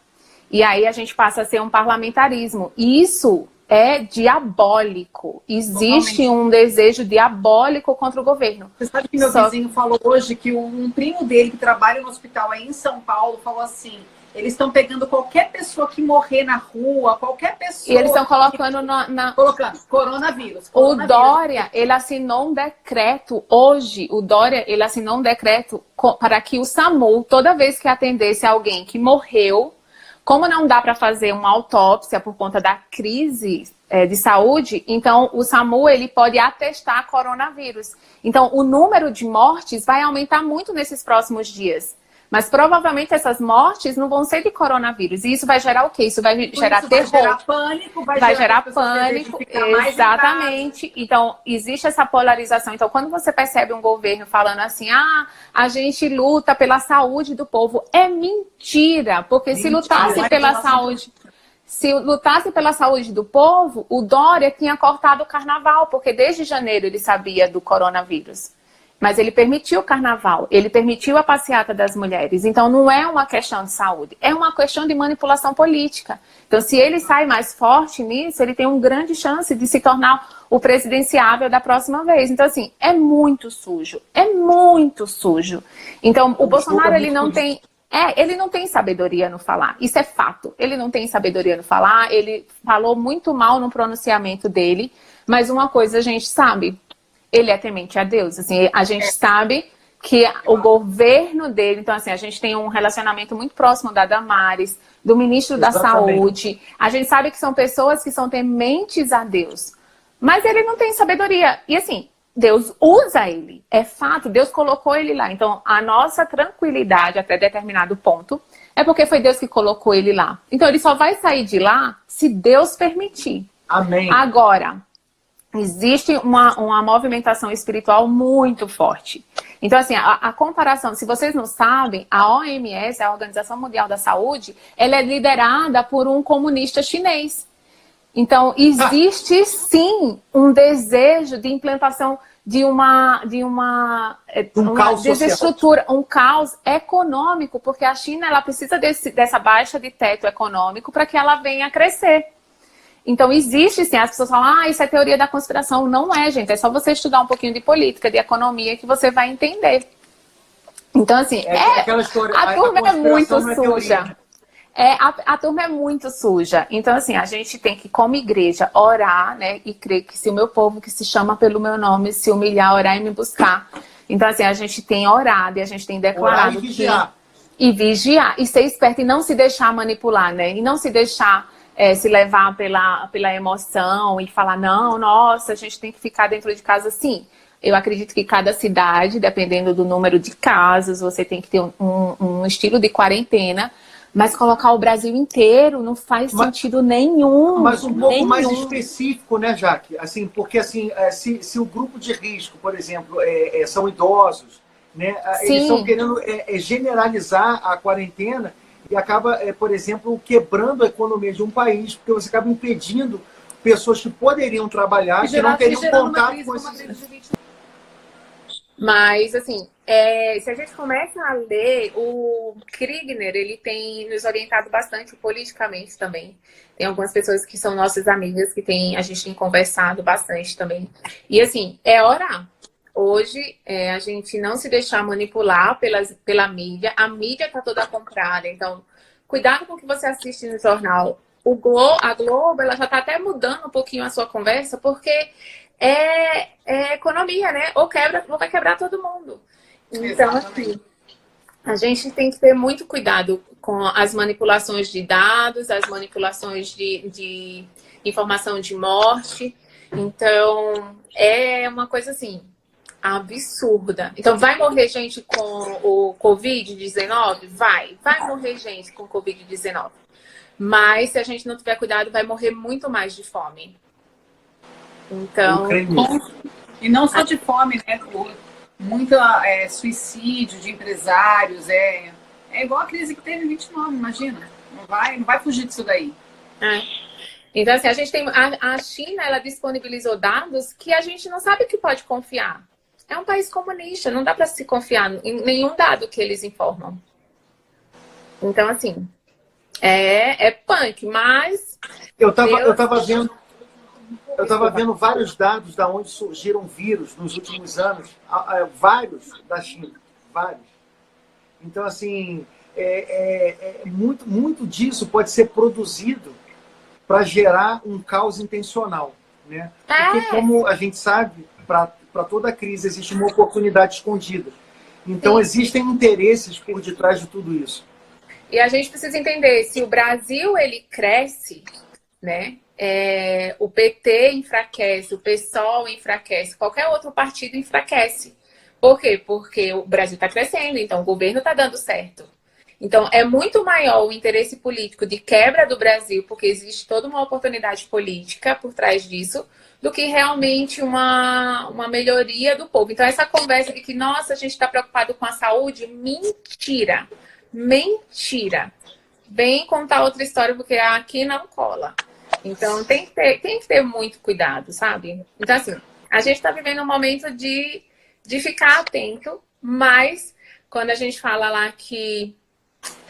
E aí, a gente passa a ser um parlamentarismo. Isso é diabólico. Existe um desejo diabólico contra o governo. Você sabe que meu vizinho falou hoje que um primo dele que trabalha no hospital aí em São Paulo falou assim, eles estão pegando qualquer pessoa que morrer na rua, qualquer pessoa... E eles estão colocando colocando coronavírus. O Dória, ele assinou um decreto hoje, ele assinou um decreto para que o SAMU, toda vez que atendesse alguém que morreu, como não dá para fazer uma autópsia por conta da crise de saúde, então o SAMU ele pode atestar coronavírus. Então o número de mortes vai aumentar muito nesses próximos dias. Mas provavelmente essas mortes não vão ser de coronavírus. E isso vai gerar o quê? Isso vai gerar terror. Vai gerar pânico. Vai gerar pânico, exatamente. Então, existe essa polarização. Então, quando você percebe um governo falando assim, a gente luta pela saúde do povo, é mentira. Porque se lutasse pela saúde do povo, o Dória tinha cortado o carnaval, porque desde janeiro ele sabia do coronavírus. Mas ele permitiu o carnaval, ele permitiu a passeata das mulheres. Então, não é uma questão de saúde, é uma questão de manipulação política. Então, se ele sai mais forte nisso, ele tem uma grande chance de se tornar o presidenciável da próxima vez. Então, assim, é muito sujo, é muito sujo. Então, o Bolsonaro, ele não tem sabedoria no falar, isso é fato. Ele não tem sabedoria no falar, ele falou muito mal no pronunciamento dele, mas uma coisa a gente sabe... Ele é temente a Deus, assim, a gente sabe que o governo dele, então assim, a gente tem um relacionamento muito próximo da Damares, do ministro da Saúde, a gente sabe que são pessoas que são tementes a Deus, mas ele não tem sabedoria, e assim, Deus usa ele, é fato, Deus colocou ele lá, então a nossa tranquilidade até determinado ponto é porque foi Deus que colocou ele lá, então ele só vai sair de lá se Deus permitir. Amém. Agora... existe uma movimentação espiritual muito forte. Então, assim, a comparação, se vocês não sabem, a OMS, a Organização Mundial da Saúde, ela é liderada por um comunista chinês. Então, existe sim um desejo de implantação de uma desestrutura, um caos econômico, porque a China ela precisa dessa baixa de teto econômico para que ela venha a crescer. Então, existe sim, as pessoas falam, isso é teoria da conspiração. Não é, gente, é só você estudar um pouquinho de política, de economia, que você vai entender. Então, assim, aquela história, a turma é muito suja. É, a turma é muito suja. Então, assim, a gente tem que, como igreja, orar, né? E crer que se o meu povo que se chama pelo meu nome se humilhar, orar e me buscar. Então, assim, a gente tem orado e a gente tem declarado orar e vigiar. E vigiar. E ser esperto e não se deixar manipular, né? E não se deixar... se levar pela emoção e falar, não, nossa, a gente tem que ficar dentro de casa, sim. Eu acredito que cada cidade, dependendo do número de casos, você tem que ter um estilo de quarentena, mas colocar o Brasil inteiro não faz sentido nenhum. Mas um pouco mais específico, né, Jaque? Assim, porque assim, se o grupo de risco, por exemplo, são idosos, né, eles estão querendo generalizar a quarentena. e acaba, por exemplo, quebrando a economia de um país, porque você acaba impedindo pessoas que poderiam trabalhar, que não teriam contato com esses... Mas, assim, se a gente começa a ler, o Kriegner, ele tem nos orientado bastante politicamente também. Tem algumas pessoas que são nossas amigas, a gente tem conversado bastante também. E, assim, é orar. Hoje, a gente não se deixar manipular pela mídia. A mídia está toda comprada, então, cuidado com o que você assiste no jornal. A Globo, ela já está até mudando um pouquinho a sua conversa, porque é economia, né? Ou vai quebrar todo mundo. Então, assim, a gente tem que ter muito cuidado com as manipulações de dados, as manipulações de informação de morte. Então, é uma coisa assim, absurda. Então, vai morrer gente com o Covid-19? Vai morrer gente com Covid-19. Mas, se a gente não tiver cuidado, vai morrer muito mais de fome. Então, e não só de fome, né? Muito suicídio de empresários. É igual a crise que teve em 29, imagina. Não vai fugir disso daí. Então, assim, a gente tem. A China, ela disponibilizou dados que a gente não sabe que pode confiar. É um país comunista, não dá para se confiar em nenhum dado que eles informam. Então, assim, é punk, mas. Eu tava vendo vários dados da onde surgiram vírus nos últimos anos, vários da China, vários. Então, assim, muito disso pode ser produzido para gerar um caos intencional, né? Porque, como a gente sabe, para toda crise existe uma oportunidade escondida. Então, existem interesses por detrás de tudo isso. E a gente precisa entender, se o Brasil ele cresce, né? O PT enfraquece, o PSOL enfraquece, qualquer outro partido enfraquece. Por quê? Porque o Brasil está crescendo, então o governo está dando certo. Então, é muito maior o interesse político de quebra do Brasil, porque existe toda uma oportunidade política por trás disso, do que realmente uma melhoria do povo. Então, essa conversa de que, nossa, a gente está preocupado com a saúde, mentira. Mentira. Vem contar outra história, porque aqui não cola. Então, tem que ter muito cuidado, sabe? Então, assim, a gente está vivendo um momento de ficar atento, mas quando a gente fala lá que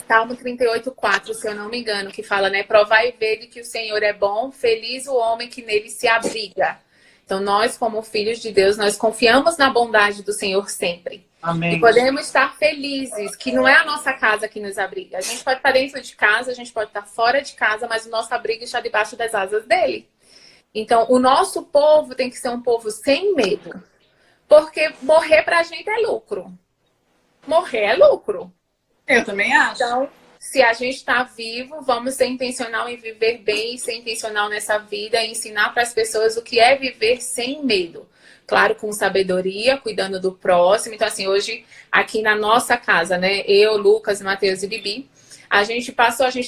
Salmo 38:4, se eu não me engano, que fala, né? Provai e vede que o Senhor é bom, feliz o homem que nele se abriga. Então, nós, como filhos de Deus, nós confiamos na bondade do Senhor sempre. Amém. E podemos estar felizes, que não é a nossa casa que nos abriga. A gente pode estar dentro de casa, a gente pode estar fora de casa, mas o nosso abrigo está debaixo das asas dele. Então, o nosso povo tem que ser um povo sem medo. Porque morrer pra gente é lucro. Morrer é lucro. Eu também acho. Então, se a gente está vivo, vamos ser intencional em viver bem, ser intencional nessa vida e ensinar para as pessoas o que é viver sem medo. Claro, com sabedoria, cuidando do próximo. Então, assim, hoje, aqui na nossa casa, né? Eu, Lucas, Matheus e Bibi, a gente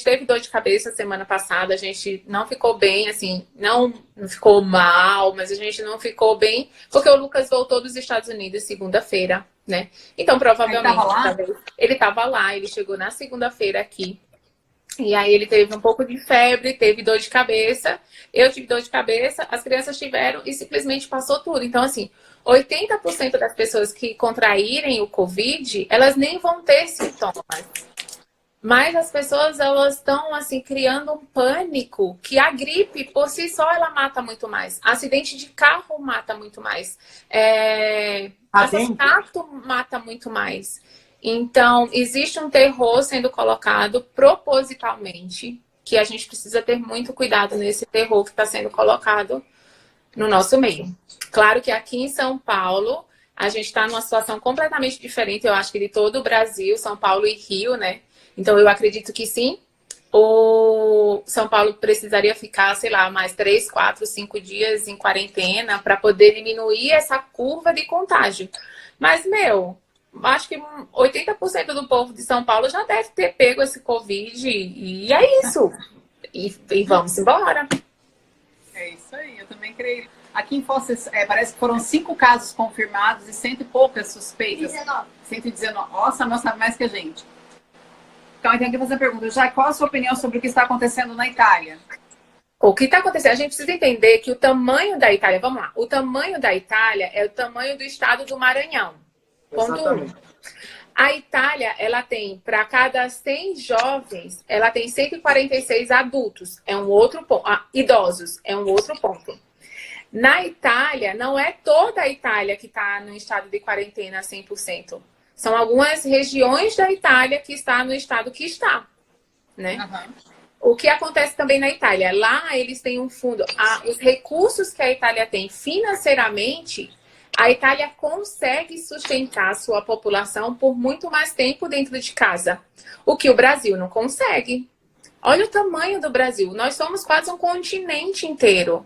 teve dor de cabeça semana passada, a gente não ficou bem, assim, não ficou mal, mas a gente não ficou bem, porque o Lucas voltou dos Estados Unidos segunda-feira, né? Então, provavelmente, ele estava lá, ele chegou na segunda-feira aqui. E aí ele teve um pouco de febre, teve dor de cabeça, eu tive dor de cabeça, as crianças tiveram e simplesmente passou tudo. Então, assim, 80% das pessoas que contraírem o Covid, elas nem vão ter sintomas. Mas as pessoas, elas estão, assim, criando um pânico que a gripe, por si só, ela mata muito mais. Acidente de carro mata muito mais. Assassinato mata muito mais. Então, existe um terror sendo colocado propositalmente, que a gente precisa ter muito cuidado nesse terror que está sendo colocado no nosso meio. Claro que aqui em São Paulo, a gente está numa situação completamente diferente, eu acho que de todo o Brasil, São Paulo e Rio, né? Então, eu acredito que sim, o São Paulo precisaria ficar, sei lá, mais 3, 4, 5 dias em quarentena para poder diminuir essa curva de contágio. Mas, acho que 80% do povo de São Paulo já deve ter pego esse Covid e é isso. E vamos embora. É isso aí, eu também creio. Aqui em Foz, parece que foram 5 casos confirmados e 100 e poucas suspeitas. 119. Nossa, não sabe mais que a gente. Então, tem que fazer a pergunta. Já, qual a sua opinião sobre o que está acontecendo na Itália? O que está acontecendo? A gente precisa entender que o tamanho da Itália, vamos lá, o tamanho da Itália é o tamanho do estado do Maranhão. Ponto 1. A Itália, ela tem, para cada 100 jovens, ela tem 146 adultos. É um outro ponto. Idosos, é um outro ponto. Na Itália, não é toda a Itália que está no estado de quarentena 100%. São algumas regiões da Itália que está no estado que está, né? O que acontece também na Itália? Lá eles têm um fundo. Os recursos que a Itália tem financeiramente, a Itália consegue sustentar a sua população por muito mais tempo dentro de casa. O que o Brasil não consegue. Olha o tamanho do Brasil. Nós somos quase um continente inteiro.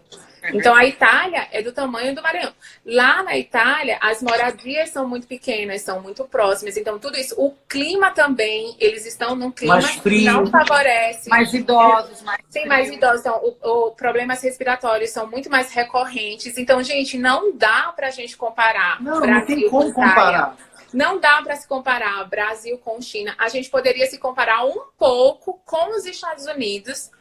Então, a Itália é do tamanho do Maranhão. Lá na Itália, as moradias são muito pequenas, são muito próximas. Então, tudo isso. O clima também, eles estão num clima mais frio, que não favorece. Mais idosos, mais Tem mais idosos. Então, problemas respiratórios são muito mais recorrentes. Então, gente, não dá pra gente comparar. Não, Brasil não tem como comparar. Não dá para se comparar Brasil com China. A gente poderia se comparar um pouco com os Estados Unidos,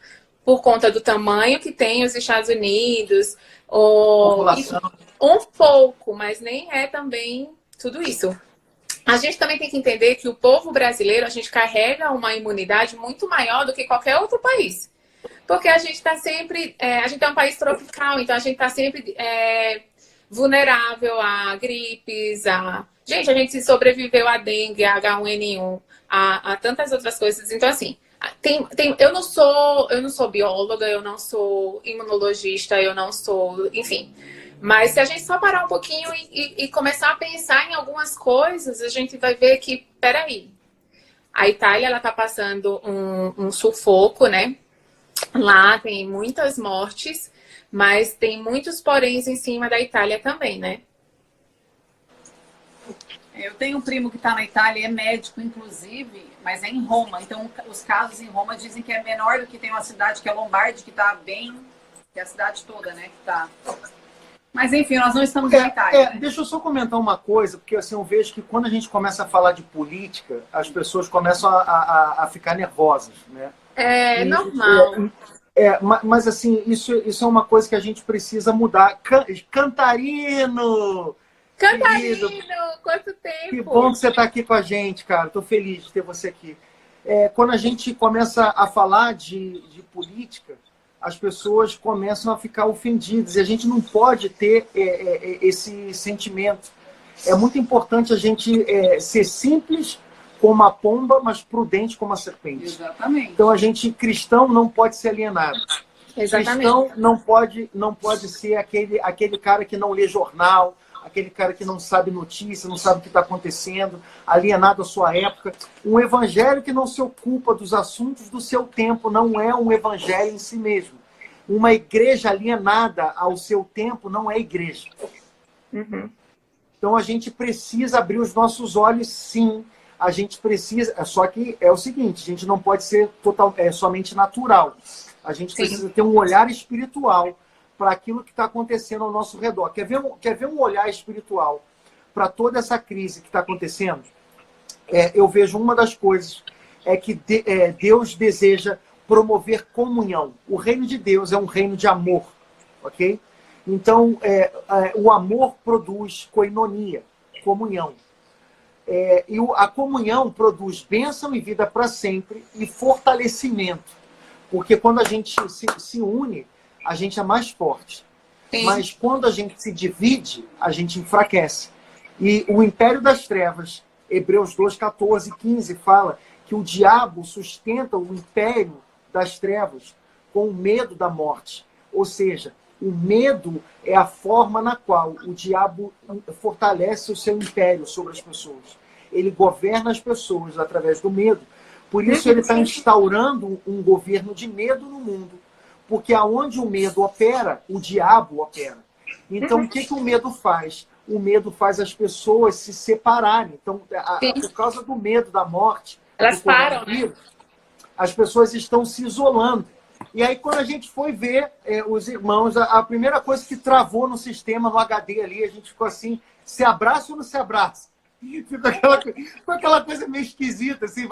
por conta do tamanho que tem os Estados Unidos, um pouco, mas nem é também tudo isso. A gente também tem que entender que o povo brasileiro, a gente carrega uma imunidade muito maior do que qualquer outro país. Porque a gente está sempre, a gente é um país tropical, então a gente está sempre vulnerável a gripes, Gente, a gente sobreviveu a dengue, a H1N1, a tantas outras coisas. Então, assim, eu não sou bióloga, eu não sou imunologista, eu não sou, enfim. Mas se a gente só parar um pouquinho e começar a pensar em algumas coisas, a gente vai ver que, peraí, a Itália, ela tá passando um sufoco, né? Lá tem muitas mortes, mas tem muitos poréns em cima da Itália também, né? Eu tenho um primo que está na Itália, é médico, inclusive, mas é em Roma. Então, os casos em Roma dizem que é menor do que tem uma cidade que é Lombardi, que está bem, que é a cidade toda, né? Que tá... Mas, enfim, nós não estamos na Itália. Né? Deixa eu só comentar uma coisa, porque assim, eu vejo que quando a gente começa a falar de política, as pessoas começam a ficar nervosas, né? É normal. Mas, assim, isso é uma coisa que a gente precisa mudar. Cantarino! Cantarino, quanto tempo! Que bom que você está aqui com a gente, cara. Estou feliz de ter você aqui. Quando a gente começa a falar de política, as pessoas começam a ficar ofendidas. E a gente não pode ter esse sentimento. É muito importante a gente ser simples como a pomba, mas prudente como a serpente. Exatamente. Então, a gente, cristão, não pode ser alienado. Exatamente. Cristão não pode ser aquele cara que não lê jornal, aquele cara que não sabe notícia, não sabe o que está acontecendo, alienado à sua época. Um evangelho que não se ocupa dos assuntos do seu tempo não é um evangelho em si mesmo. Uma igreja alienada ao seu tempo não é igreja. Uhum. Então a gente precisa abrir os nossos olhos, sim. A gente precisa... Só que é o seguinte, a gente não pode ser somente natural. A gente precisa ter um olhar espiritual para aquilo que está acontecendo ao nosso redor. Quer ver um olhar espiritual para toda essa crise que está acontecendo? Eu vejo uma das coisas que Deus deseja promover comunhão. O reino de Deus é um reino de amor, ok? Então, o amor produz koinonia, comunhão. E a comunhão produz bênção e vida para sempre e fortalecimento. Porque quando a gente se une, a gente é mais forte. Sim. Mas quando a gente se divide, a gente enfraquece. E o império das trevas, Hebreus 2, 14 e 15, fala que o diabo sustenta o império das trevas com o medo da morte. Ou seja, o medo é a forma na qual o diabo fortalece o seu império sobre as pessoas. Ele governa as pessoas através do medo. Por isso ele está instaurando um governo de medo no mundo. Porque aonde o medo opera, o diabo opera. Então, o que o medo faz? O medo faz as pessoas se separarem. Então, por causa do medo da morte, elas param, né? As pessoas estão se isolando. E aí, quando a gente foi ver os irmãos, a primeira coisa que travou no sistema, no HD ali, a gente ficou assim, se abraça ou não se abraça? Fica aquela coisa meio esquisita, assim,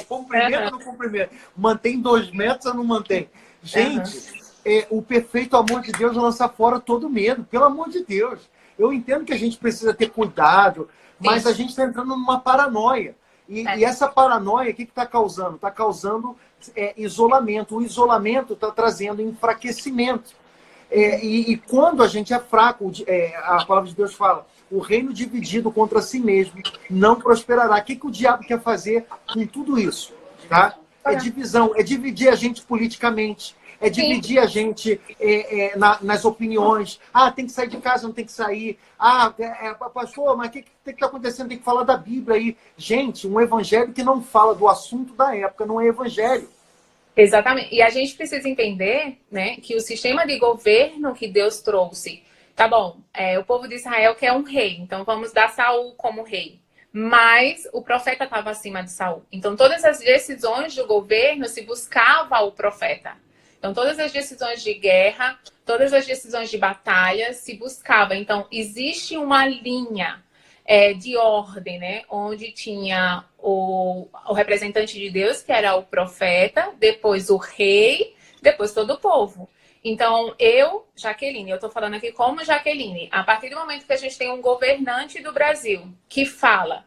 cumprimento ou não cumprimento? Mantém 2 metros ou não mantém? Gente, o perfeito amor de Deus lança fora todo medo, pelo amor de Deus. Eu entendo que a gente precisa ter cuidado, mas a gente está entrando numa paranoia. E essa paranoia, o que está causando? Está causando isolamento. O isolamento está trazendo enfraquecimento. E quando a gente é fraco, a palavra de Deus fala, o reino dividido contra si mesmo não prosperará. O que o diabo quer fazer com tudo isso? Tá? É divisão, é dividir a gente politicamente, é dividir a gente nas opiniões. Ah, tem que sair de casa, não tem que sair. Ah, pastor, mas o que está acontecendo? Tem que falar da Bíblia aí. Gente, um evangelho que não fala do assunto da época não é evangelho. Exatamente. E a gente precisa entender, né, que o sistema de governo que Deus trouxe, tá bom, o povo de Israel quer um rei, então vamos dar Saul como rei. Mas o profeta estava acima de Saul. Então todas as decisões do governo se buscava o profeta. Então todas as decisões de guerra, todas as decisões de batalha se buscava. Então existe uma linha de ordem, né? Onde tinha o representante de Deus, que era o profeta, depois o rei, depois todo o povo. Então, Jaqueline, eu estou falando aqui como Jaqueline, a partir do momento que a gente tem um governante do Brasil que fala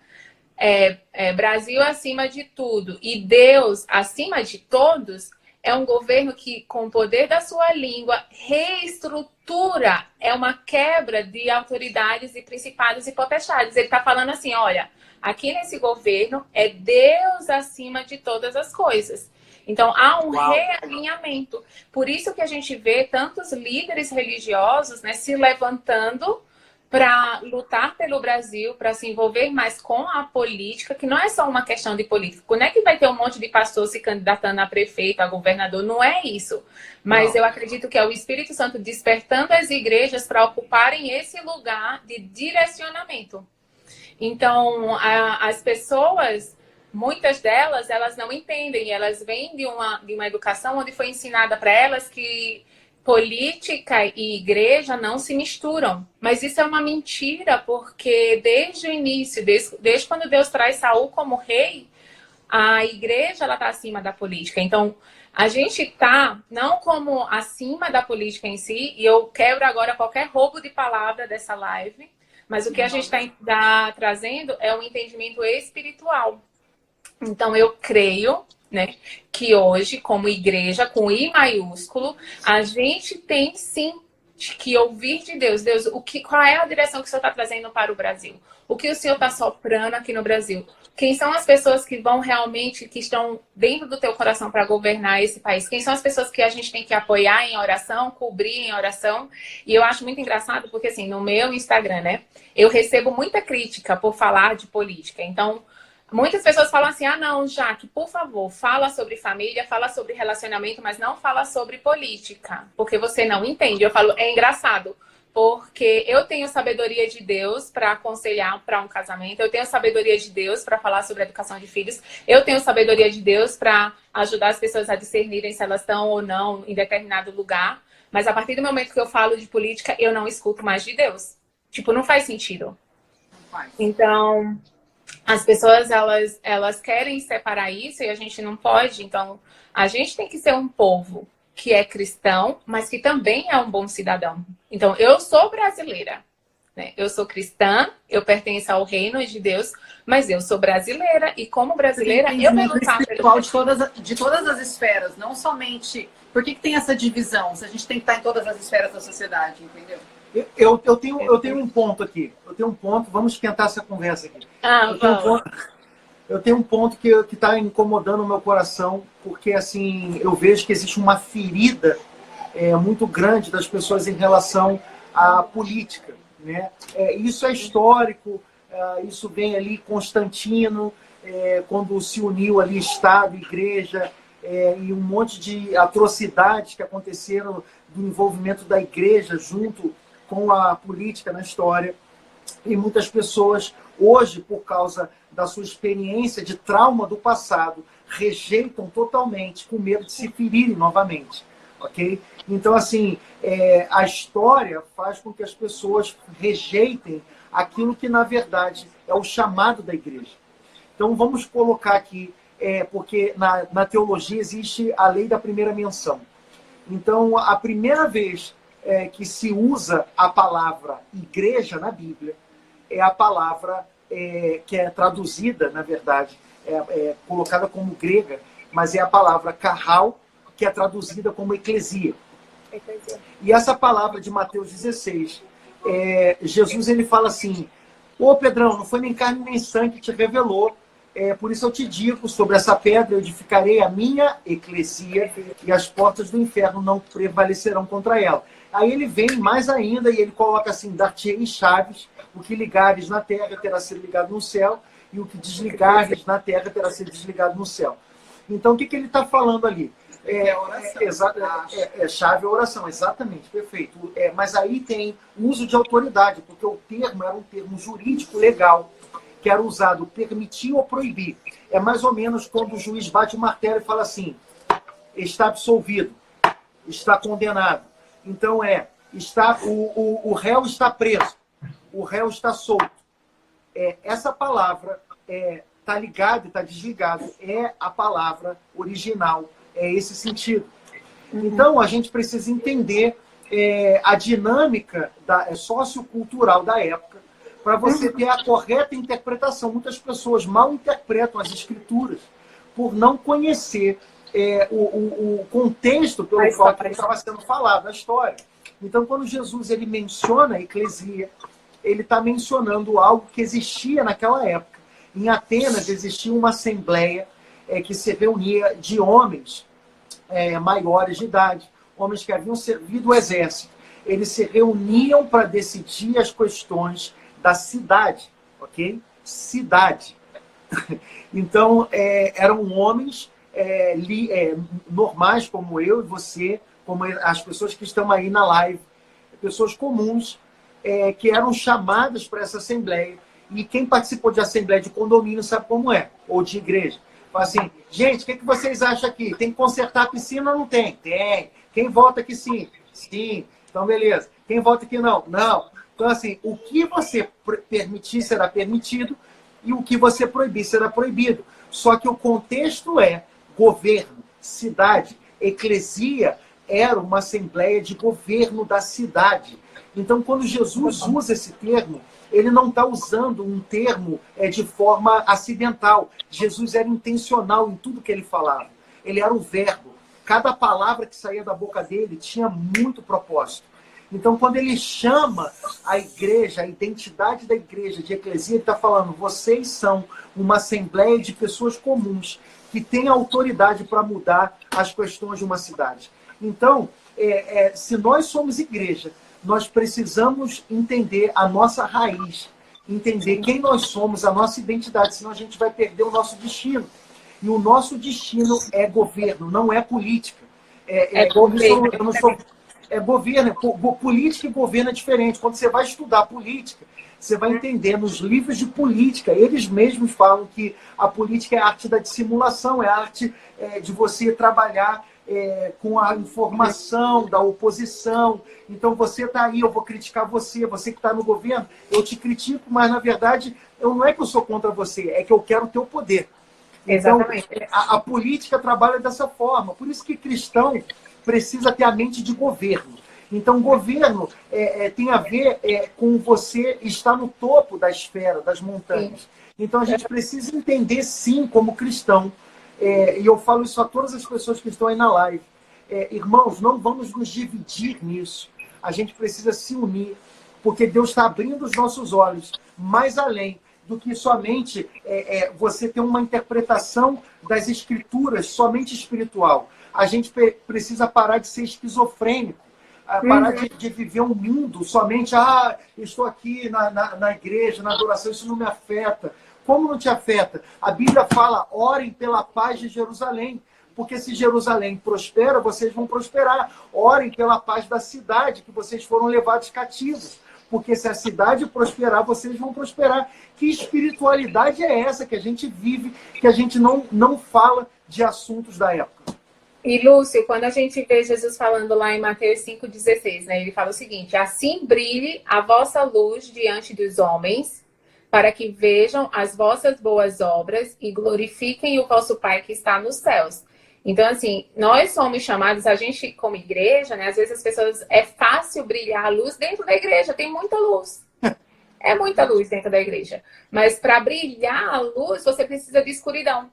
Brasil acima de tudo e Deus acima de todos, é um governo que, com o poder da sua língua, reestrutura, é uma quebra de autoridades e principados e potestades. Ele está falando assim, olha, aqui nesse governo é Deus acima de todas as coisas. Então, há um realinhamento. Por isso que a gente vê tantos líderes religiosos, né, se levantando para lutar pelo Brasil, para se envolver mais com a política, que não é só uma questão de política. Não é que vai ter um monte de pastor se candidatando a prefeito, a governador, não é isso. Mas eu acredito que é o Espírito Santo despertando as igrejas para ocuparem esse lugar de direcionamento. Então, as pessoas, muitas delas, elas não entendem, elas vêm de uma educação onde foi ensinada para elas que política e igreja não se misturam. Mas isso é uma mentira, porque desde o início, desde quando Deus traz Saul como rei, a igreja está acima da política. Então, a gente está não como acima da política em si, e eu quebro agora qualquer roubo de palavra dessa live, mas o que a gente está trazendo é um entendimento espiritual. Então, eu creio, né, que hoje, como igreja, com I maiúsculo, a gente tem sim que ouvir de Deus. Deus, qual é a direção que o Senhor está trazendo para o Brasil? O que o Senhor está soprando aqui no Brasil? Quem são as pessoas que vão realmente, que estão dentro do teu coração para governar esse país? Quem são as pessoas que a gente tem que apoiar em oração, cobrir em oração? E eu acho muito engraçado, porque assim, no meu Instagram, né, eu recebo muita crítica por falar de política. Então, muitas pessoas falam assim, não, Jaque, por favor, fala sobre família, fala sobre relacionamento, mas não fala sobre política, porque você não entende. Eu falo, é engraçado, porque eu tenho sabedoria de Deus para aconselhar para um casamento, eu tenho sabedoria de Deus para falar sobre a educação de filhos, eu tenho sabedoria de Deus para ajudar as pessoas a discernirem se elas estão ou não em determinado lugar, mas a partir do momento que eu falo de política, eu não escuto mais de Deus. Tipo, não faz sentido. Então, as pessoas, elas querem separar isso e a gente não pode. Então, a gente tem que ser um povo que é cristão, mas que também é um bom cidadão. Então, eu sou brasileira, né? Eu sou cristã, eu pertenço ao reino de Deus, mas eu sou brasileira e como brasileira, eu vou lutar pelo de todas as esferas, não somente... Por que tem essa divisão? Se a gente tem que estar em todas as esferas da sociedade, entendeu? Eu tenho um ponto aqui. Vamos esquentar essa conversa aqui. Eu tenho um ponto que está incomodando o meu coração, porque assim, eu vejo que existe uma ferida muito grande das pessoas em relação à política, né? Isso é histórico, isso vem ali Constantino, quando se uniu ali Estado, Igreja, e um monte de atrocidades que aconteceram do envolvimento da Igreja junto com a política na história. E muitas pessoas, hoje, por causa da sua experiência de trauma do passado, rejeitam totalmente, com medo de se ferirem novamente. Ok? Então, assim, a história faz com que as pessoas rejeitem aquilo que, na verdade, é o chamado da igreja. Então vamos colocar aqui, porque na teologia existe a lei da primeira menção. Então a primeira vez que se usa a palavra igreja na Bíblia é a palavra que é traduzida, na verdade, colocada como grega, mas é a palavra carral, que é traduzida como eclesia. E essa palavra de Mateus 16, Jesus ele fala assim: ô Pedrão, não foi nem carne nem sangue que te revelou, por isso eu te digo, sobre essa pedra eu edificarei a minha eclesia e as portas do inferno não prevalecerão contra ela. Aí ele vem mais ainda e ele coloca assim: dar-te-ei chaves, o que ligares na terra terá sido ligado no céu, e o que desligares na terra terá sido desligado no céu. Então o que ele está falando ali? Chave é oração, exatamente, perfeito. Mas aí tem uso de autoridade, porque o termo era um termo jurídico legal, que era usado permitir ou proibir. É mais ou menos quando o juiz bate o martelo e fala assim: está absolvido, está condenado. Então o réu está preso, o réu está solto. Essa palavra está ligado e está desligado, é a palavra original, é esse sentido. Então a gente precisa entender a dinâmica sociocultural da época para você ter a correta interpretação. Muitas pessoas mal interpretam as escrituras por não conhecer o contexto pelo qual estava sendo falado, a história. Então, quando Jesus ele menciona a eclesia, ele está mencionando algo que existia naquela época. Em Atenas existia uma assembleia que se reunia de homens maiores de idade, homens que haviam servido o exército. Eles se reuniam para decidir as questões da cidade, ok? Cidade. Então, eram homens normais, como eu e você, como as pessoas que estão aí na live, pessoas comuns, que eram chamadas para essa assembleia. E quem participou de assembleia de condomínio sabe como é, ou de igreja. Fala assim: gente, o que vocês acham aqui? Tem que consertar a piscina ou não tem? Tem. Quem vota aqui sim? Sim. Então, beleza. Quem vota aqui não? Não. Então, assim, o que você permitir será permitido e o que você proibir será proibido. Só que o contexto é governo, cidade. Eclesia era uma assembleia de governo da cidade. Então, quando Jesus usa esse termo, ele não está usando um termo de forma acidental. Jesus era intencional em tudo que ele falava. Ele era o verbo. Cada palavra que saía da boca dele tinha muito propósito. Então, quando ele chama a igreja, a identidade da igreja de eclesia, ele está falando: vocês são uma assembleia de pessoas comuns que têm autoridade para mudar as questões de uma cidade. Então, se nós somos igreja, nós precisamos entender a nossa raiz, entender quem nós somos, a nossa identidade, senão a gente vai perder o nosso destino. E o nosso destino é governo, não é política. Governo. Eu não sou... governo. Política e governo é diferente. Quando você vai estudar política, você vai entender nos livros de política, eles mesmos falam que a política é a arte da dissimulação, é a arte de você trabalhar com a informação da oposição. Então você está aí, eu vou criticar você que está no governo, eu te critico, mas na verdade não é que eu sou contra você, é que eu quero o teu poder. Então, a política trabalha dessa forma. Por isso que cristão precisa ter a mente de governo. Então, governo tem a ver com você estar no topo da esfera, das montanhas. Então, a gente precisa entender, sim, como cristão, e eu falo isso a todas as pessoas que estão aí na live. Irmãos, não vamos nos dividir nisso. A gente precisa se unir, porque Deus está abrindo os nossos olhos mais além do que somente você ter uma interpretação das escrituras somente espiritual. A gente precisa parar de ser esquizofrênico, parar de viver um mundo somente, estou aqui na igreja, na adoração, isso não me afeta. Como não te afeta? A Bíblia fala: orem pela paz de Jerusalém, porque se Jerusalém prospera, vocês vão prosperar. Orem pela paz da cidade, que vocês foram levados cativos. Porque se a cidade prosperar, vocês vão prosperar. Que espiritualidade é essa que a gente vive, que a gente não fala de assuntos da época? E, Lúcio, quando a gente vê Jesus falando lá em Mateus 5,16, né, ele fala o seguinte: assim brilhe a vossa luz diante dos homens, para que vejam as vossas boas obras e glorifiquem o vosso Pai que está nos céus. Então, assim, nós somos chamados, a gente como igreja, né? Às vezes as pessoas, é fácil brilhar a luz dentro da igreja, tem muita luz. É muita luz dentro da igreja. Mas para brilhar a luz, você precisa de escuridão.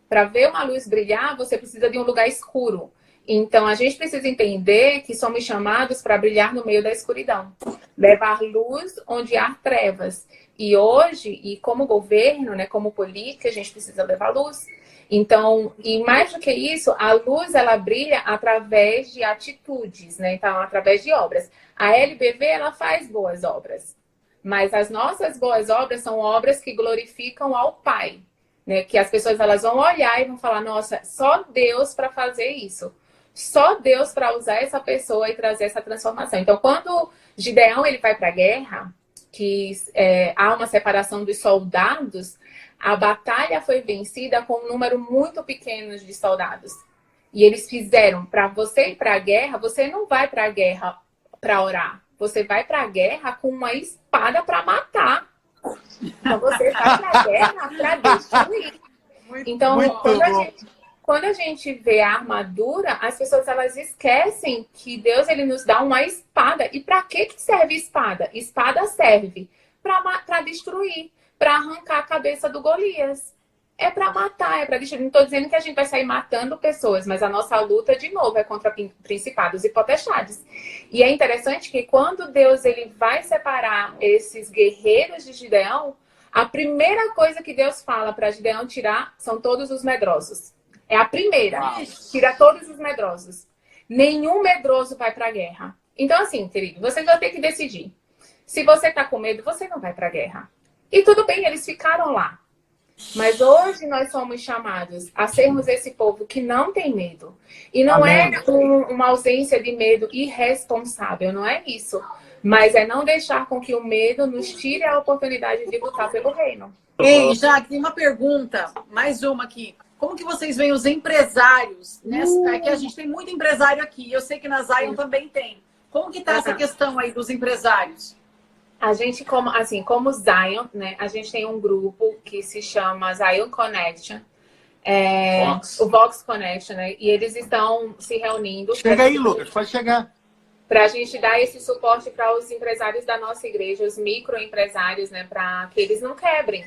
Para ver uma luz brilhar, você precisa de um lugar escuro. Então, a gente precisa entender que somos chamados para brilhar no meio da escuridão. Levar luz onde há trevas. E hoje, e como governo, né, como política, a gente precisa levar luz. Então, e mais do que isso, a luz, ela brilha através de atitudes, né? Então, através de obras. A LBV, ela faz boas obras. Mas as nossas boas obras são obras que glorificam ao Pai, né? Que as pessoas, elas vão olhar e vão falar, nossa, só Deus para fazer isso. Só Deus para usar essa pessoa e trazer essa transformação. Então, quando Gideão ele vai para a guerra, que há uma separação dos soldados, a batalha foi vencida com um número muito pequeno de soldados. E eles fizeram, para você ir para a guerra, você não vai para a guerra para orar. Você vai para a guerra com uma espada para matar. Então, você vai para a guerra para destruir. Então, quando a gente vê a armadura, as pessoas elas esquecem que Deus ele nos dá uma espada. E para que serve espada? Espada serve para destruir, para arrancar a cabeça do Golias. É para matar, é para destruir. Não estou dizendo que a gente vai sair matando pessoas, mas a nossa luta, de novo, é contra principados e potestades. E é interessante que quando Deus ele vai separar esses guerreiros de Gideão, a primeira coisa que Deus fala para Gideão tirar são todos os medrosos. É a primeira. Tira todos os medrosos. Nenhum medroso vai para a guerra. Então, assim, querido, você vai ter que decidir. Se você está com medo, você não vai para a guerra. E tudo bem, eles ficaram lá. Mas hoje nós somos chamados a sermos esse povo que não tem medo. E não Amém. É uma ausência de medo irresponsável, não é isso. Mas é não deixar com que o medo nos tire a oportunidade de lutar pelo reino. Ei, Jaque, tem uma pergunta, mais uma aqui. Como que vocês veem os empresários? É que a gente tem muito empresário aqui. Eu sei que na Zion também tem. Como que está essa questão aí dos empresários? A gente, como Zion, né? A gente tem um grupo que se chama Zion Connection. O Vox Connection, né? E eles estão se reunindo. Chega aí, Lucas, pode chegar. Para a gente dar esse suporte para os empresários da nossa igreja, os microempresários, né? Para que eles não quebrem.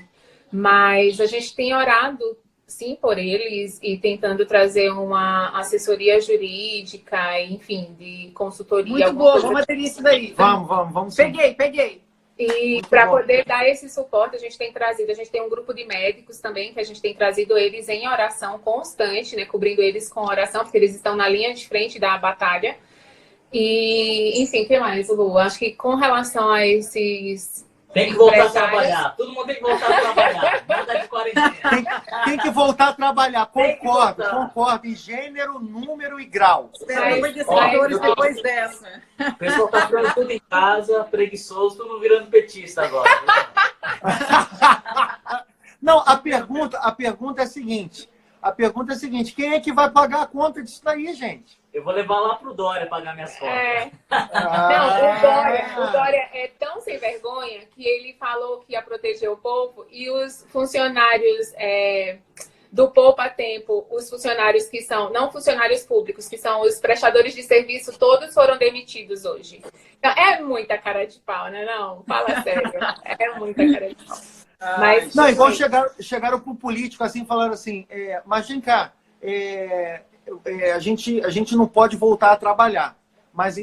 Mas a gente tem orado, sim, por eles e tentando trazer uma assessoria jurídica, enfim, de consultoria. Muito boa, vamos ter isso daí. Vamos. Peguei. E para poder dar esse suporte, a gente tem um grupo de médicos também, que a gente tem trazido eles em oração constante, né, cobrindo eles com oração, porque eles estão na linha de frente da batalha. E, enfim, o que mais, Lu? Acho que com relação a esses... Tem que voltar a trabalhar. Todo mundo tem que voltar a trabalhar. Nada de quarentena. Tem que voltar a trabalhar. Concordo. Em gênero, número e grau. Esperamos de seguidores depois dessa. O pessoal tá ficando tudo em casa, preguiçoso, todo mundo virando petista agora. Não, a pergunta é a seguinte. Quem é que vai pagar a conta disso daí, gente? Eu vou levar lá pro Dória pagar minhas contas. Não, o Dória é tão sem vergonha que ele falou que ia proteger o povo e os funcionários do Poupa Tempo, os funcionários que são, não funcionários públicos, que são os prestadores de serviço, todos foram demitidos hoje. Então, é muita cara de pau, né? Não, fala sério. É muita cara de pau. Mas, não, igual chegaram pro político assim, falaram assim, mas vem cá, a gente não pode voltar a trabalhar. Mas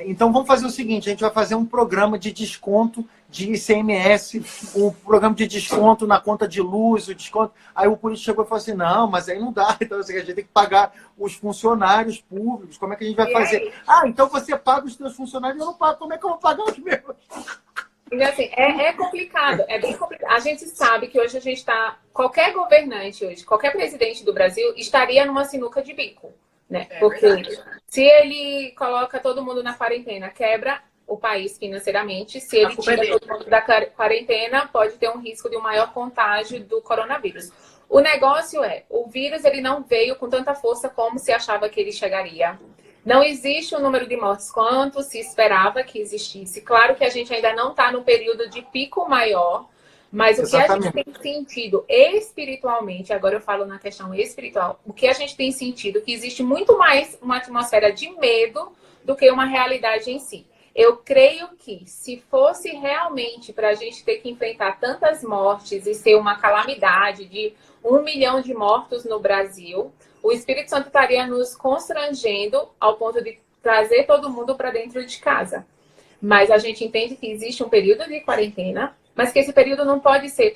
então vamos fazer o seguinte, a gente vai fazer um programa de desconto de ICMS, um programa de desconto na conta de luz, o desconto. Aí o político chegou e falou assim, não, mas aí não dá, então assim, a gente tem que pagar os funcionários públicos, como é que a gente vai fazer? Então você paga os seus funcionários, eu não pago, como é que eu vou pagar os meus? Então, assim, é complicado, é bem complicado. A gente sabe que hoje a gente está... Qualquer governante hoje, qualquer presidente do Brasil estaria numa sinuca de bico, né? Porque se ele coloca todo mundo na quarentena, quebra o país financeiramente. Se ele tira todo mundo da quarentena, pode ter um risco de um maior contágio do coronavírus. O negócio o vírus ele não veio com tanta força como se achava que ele chegaria. Não existe o número de mortes quanto se esperava que existisse. Claro que a gente ainda não está no período de pico maior, Mas o que a gente Exatamente. tem sentido espiritualmente, agora eu falo na questão espiritual, o que a gente tem sentido que existe muito mais uma atmosfera de medo do que uma realidade em si. Eu creio que se fosse realmente para a gente ter que enfrentar tantas mortes e ser uma calamidade de 1 milhão de mortos no Brasil, o Espírito Santo estaria nos constrangendo ao ponto de trazer todo mundo para dentro de casa. Mas a gente entende que existe um período de quarentena, mas que esse período não pode ser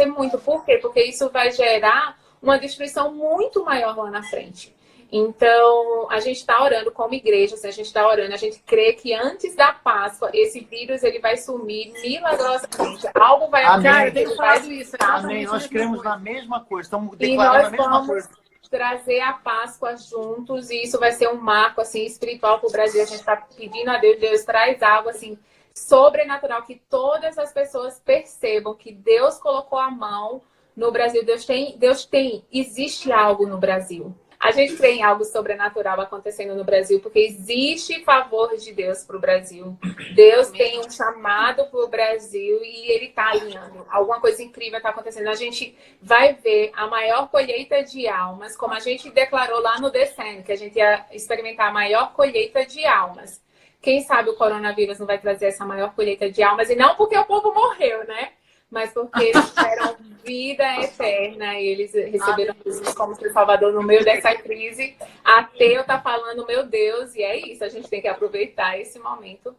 muito. Por quê? Porque isso vai gerar uma destruição muito maior lá na frente. Então, a gente está orando como igreja, a gente está orando, a gente crê que antes da Páscoa, esse vírus ele vai sumir milagrosamente. Algo vai Amém. Cara, eu tenho falado isso. Amém. Nós cremos na mesma coisa. Estamos E declarando a nós mesma vamos coisa. trazer a Páscoa juntos, e isso vai ser um marco assim, espiritual para o Brasil. A gente está pedindo a Deus, Deus traz algo assim, sobrenatural, que todas as pessoas percebam que Deus colocou a mão no Brasil. Existe algo no Brasil. A gente crê em algo sobrenatural acontecendo no Brasil, porque existe favor de Deus para o Brasil. Deus tem um chamado para o Brasil e Ele está alinhando. Alguma coisa incrível está acontecendo. A gente vai ver a maior colheita de almas, como a gente declarou lá no DCN, que a gente ia experimentar a maior colheita de almas. Quem sabe o coronavírus não vai trazer essa maior colheita de almas, e não porque o povo morreu, né? Mas porque eles tiveram vida eterna e eles receberam Jesus como seu Salvador no meio dessa crise. Ateu tá falando, meu Deus, e é isso, a gente tem que aproveitar esse momento.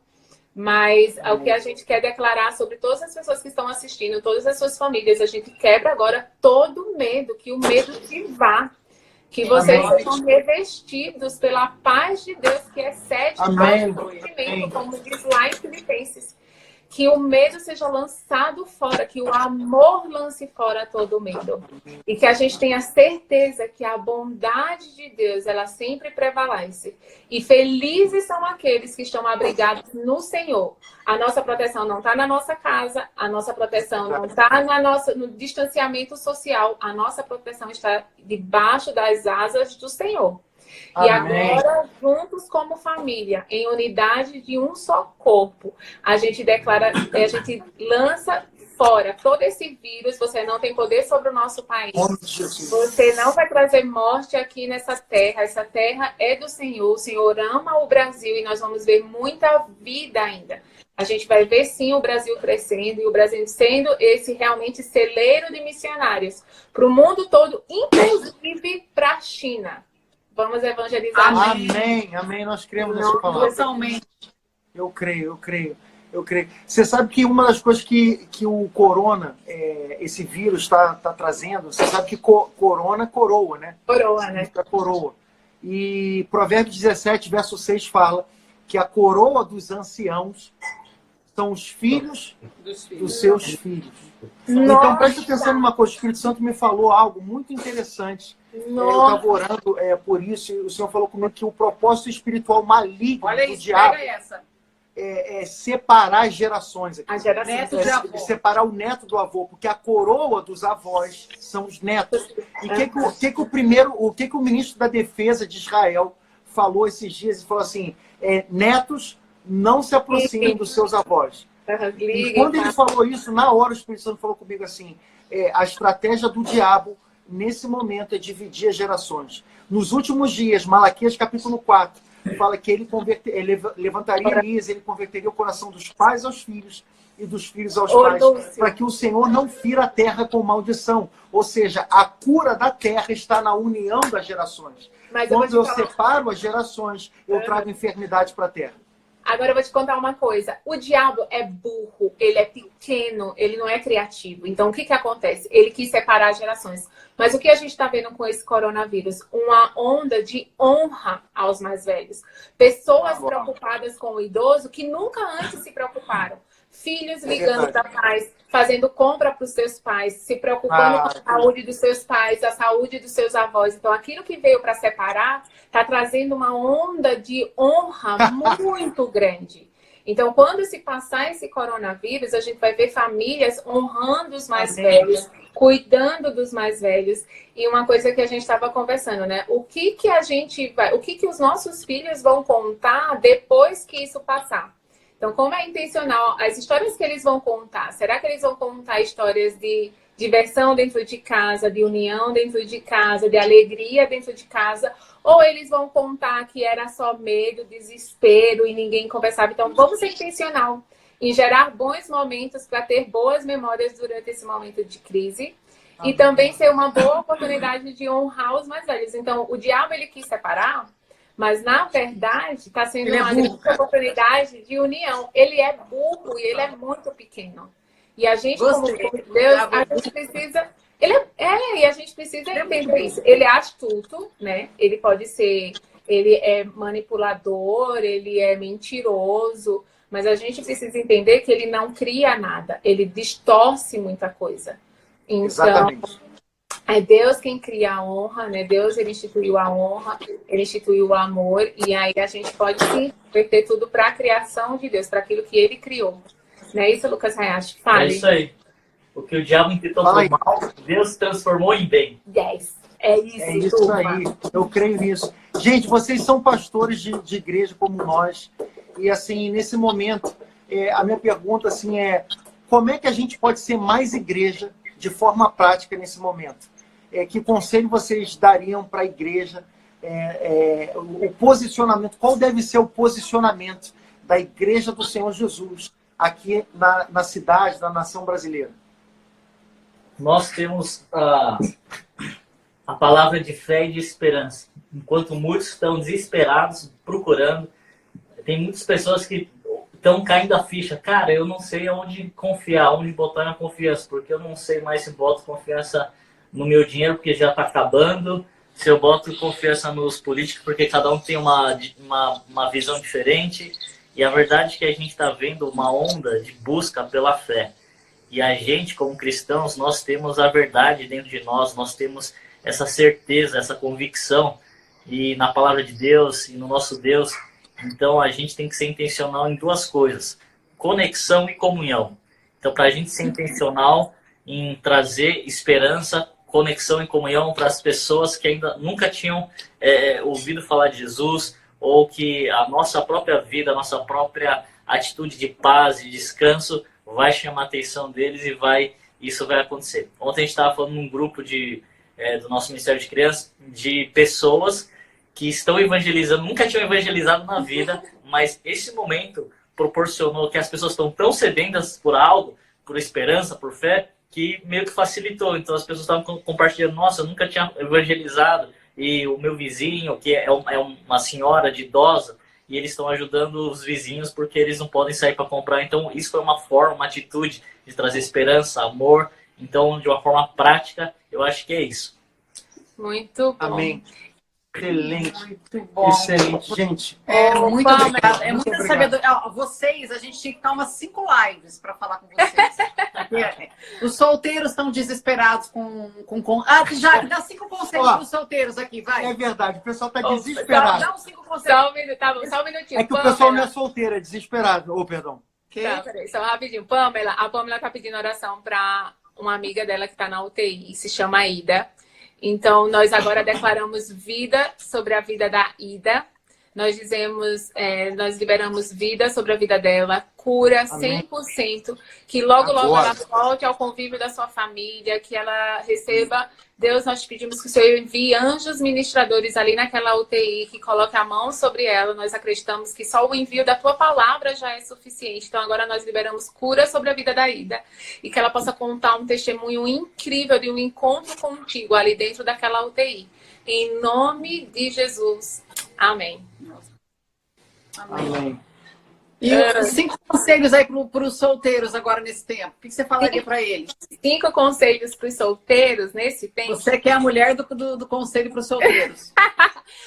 Mas o que a gente quer declarar sobre todas as pessoas que estão assistindo, todas as suas famílias, a gente quebra agora todo medo, que o medo se vá. Que vocês sejam revestidos pela paz de Deus, que excede todo entendimento, como diz lá em Filipenses. Que o medo seja lançado fora, que o amor lance fora todo o medo. E que a gente tenha certeza que a bondade de Deus, ela sempre prevalece. E felizes são aqueles que estão abrigados no Senhor. A nossa proteção não está na nossa casa, a nossa proteção não está no distanciamento social, a nossa proteção está debaixo das asas do Senhor. E agora, juntos como família, em unidade de um só corpo, a gente declara, a gente lança fora todo esse vírus. Você não tem poder sobre o nosso país. Você não vai trazer morte aqui nessa terra. Essa terra é do Senhor. O Senhor ama o Brasil e nós vamos ver muita vida ainda. A gente vai ver sim o Brasil crescendo e o Brasil sendo esse realmente celeiro de missionários para o mundo todo, inclusive para a China. Vamos evangelizar. Amém, amém. Nós cremos nessa palavra. Totalmente. Eu creio. Você sabe que uma das coisas que o corona, esse vírus está trazendo, você sabe que corona coroa, né? Coroa, né? Coroa. E Provérbios 17, verso 6 fala que a coroa dos anciãos são os filhos dos seus filhos. Nossa. Então preste atenção numa coisa, o Espírito Santo me falou algo muito interessante. Eu estava orando por isso, e o Senhor falou comigo que o propósito espiritual maligno do diabo é separar as gerações aqui. As gerações. Separar o neto do avô, porque a coroa dos avós são os netos. E o que o ministro da Defesa de Israel falou esses dias? Ele falou assim, netos não se aproximem dos seus avós. E quando ele falou isso, na hora o Espírito Santo falou comigo assim, a estratégia do diabo nesse momento é dividir as gerações. Nos últimos dias, Malaquias capítulo 4, fala que ele levantaria Elias, ele converteria o coração dos pais aos filhos e dos filhos aos pais, para que o Senhor não fira a terra com maldição. Ou seja, a cura da terra está na união das gerações. Mas quando eu separo as gerações, eu trago enfermidade para a terra. Agora eu vou te contar uma coisa. O diabo é burro, ele é pequeno, ele não é criativo. Então, o que acontece? Ele quis separar as gerações. Mas o que a gente está vendo com esse coronavírus? Uma onda de honra aos mais velhos. Pessoas preocupadas com o idoso que nunca antes se preocuparam. Filhos ligando para pais, fazendo compra para os seus pais, se preocupando com a saúde dos seus pais, a saúde dos seus avós. Então, aquilo que veio para separar está trazendo uma onda de honra muito grande. Então, quando se passar esse coronavírus, a gente vai ver famílias honrando os mais velhos, cuidando dos mais velhos. E uma coisa que a gente estava conversando, né? O que os nossos filhos vão contar depois que isso passar? Então, como é intencional, as histórias que eles vão contar, será que eles vão contar histórias de diversão dentro de casa, de união dentro de casa, de alegria dentro de casa, ou eles vão contar que era só medo, desespero e ninguém conversava? Então, vamos ser intencional em gerar bons momentos para ter boas memórias durante esse momento de crise. E também ser uma boa oportunidade de honrar os mais velhos. Então, o diabo, ele quis separar, mas, na verdade, está sendo uma grande oportunidade de união. Ele é burro e ele é muito pequeno. E a gente, como Deus, a gente precisa... E a gente precisa entender isso. Ele é astuto, né? Ele pode ser... Ele é manipulador, ele é mentiroso, mas a gente precisa entender que ele não cria nada. Ele distorce muita coisa. Então, exatamente. É Deus quem cria a honra, né? Deus, ele instituiu a honra, ele instituiu o amor, e aí a gente pode sim converter tudo para a criação de Deus, para aquilo que ele criou. Não é isso, Lucas Hayashi? Fale. É isso aí. O que o diabo tentou por mal, Deus transformou em bem. Yes. É isso aí. Eu creio nisso. Gente, vocês são pastores de igreja como nós, e assim, nesse momento, a minha pergunta assim como é que a gente pode ser mais igreja de forma prática nesse momento? Que conselho vocês dariam para a igreja? O posicionamento, qual deve ser o posicionamento da Igreja do Senhor Jesus aqui na cidade, na nação brasileira? Nós temos a palavra de fé e de esperança. Enquanto muitos estão desesperados, procurando, tem muitas pessoas que estão caindo a ficha. Cara, eu não sei onde confiar, onde botar minha confiança, porque eu não sei mais se boto confiança no meu dinheiro, porque já está acabando, se eu boto confiança nos políticos, porque cada um tem uma visão diferente. E a verdade é que a gente está vendo uma onda de busca pela fé. E a gente, como cristãos, nós temos a verdade dentro de nós, nós temos essa certeza, essa convicção, e na palavra de Deus, e no nosso Deus. Então, a gente tem que ser intencional em duas coisas: conexão e comunhão. Então, para a gente ser intencional em trazer esperança, conexão e comunhão para as pessoas que ainda nunca tinham ouvido falar de Jesus, ou que a nossa própria vida, a nossa própria atitude de paz e descanso vai chamar a atenção deles e isso vai acontecer. Ontem a gente estava falando num grupo do nosso Ministério de Crianças, de pessoas que estão evangelizando, nunca tinham evangelizado na vida, mas esse momento proporcionou que as pessoas estão tão sedentas por algo, por esperança, por fé, que meio que facilitou. Então as pessoas estavam compartilhando: nossa, eu nunca tinha evangelizado, e o meu vizinho, que é uma senhora de idosa, e eles estão ajudando os vizinhos porque eles não podem sair para comprar. Então isso foi uma forma, uma atitude de trazer esperança, amor. Então, de uma forma prática, eu acho que é isso. Muito bom. Amém. Excelente. Muito bom. Excelente, gente. Muito obrigado. É muita sabedoria. Vocês, a gente tinha que estar umas 5 lives para falar com vocês. Os solteiros estão desesperados com... já dá 5 conselhos para os solteiros aqui, vai. É verdade, o pessoal está desesperado. Dá uns 5 conselhos. Só um minutinho. É que o pessoal não é solteiro, é desesperado. Perdão. Tá, peraí, só rapidinho. A Pamela está pedindo oração para uma amiga dela que está na UTI, se chama Ida. Então, nós agora declaramos vida sobre a vida da Ida. Nós dizemos, nós liberamos vida sobre a vida dela, cura 100%, que logo ela volte ao convívio da sua família, que ela receba. Deus, nós pedimos que o Senhor envie anjos ministradores ali naquela UTI, que coloque a mão sobre ela. Nós acreditamos que só o envio da tua palavra já é suficiente. Então agora nós liberamos cura sobre a vida da Ida, e que ela possa contar um testemunho incrível de um encontro contigo ali dentro daquela UTI. Em nome de Jesus. Amém. Amém. E 5 conselhos aí para os solteiros agora nesse tempo. O que você falaria para eles? 5 conselhos para os solteiros nesse tempo. Você que é a mulher do conselho para os solteiros.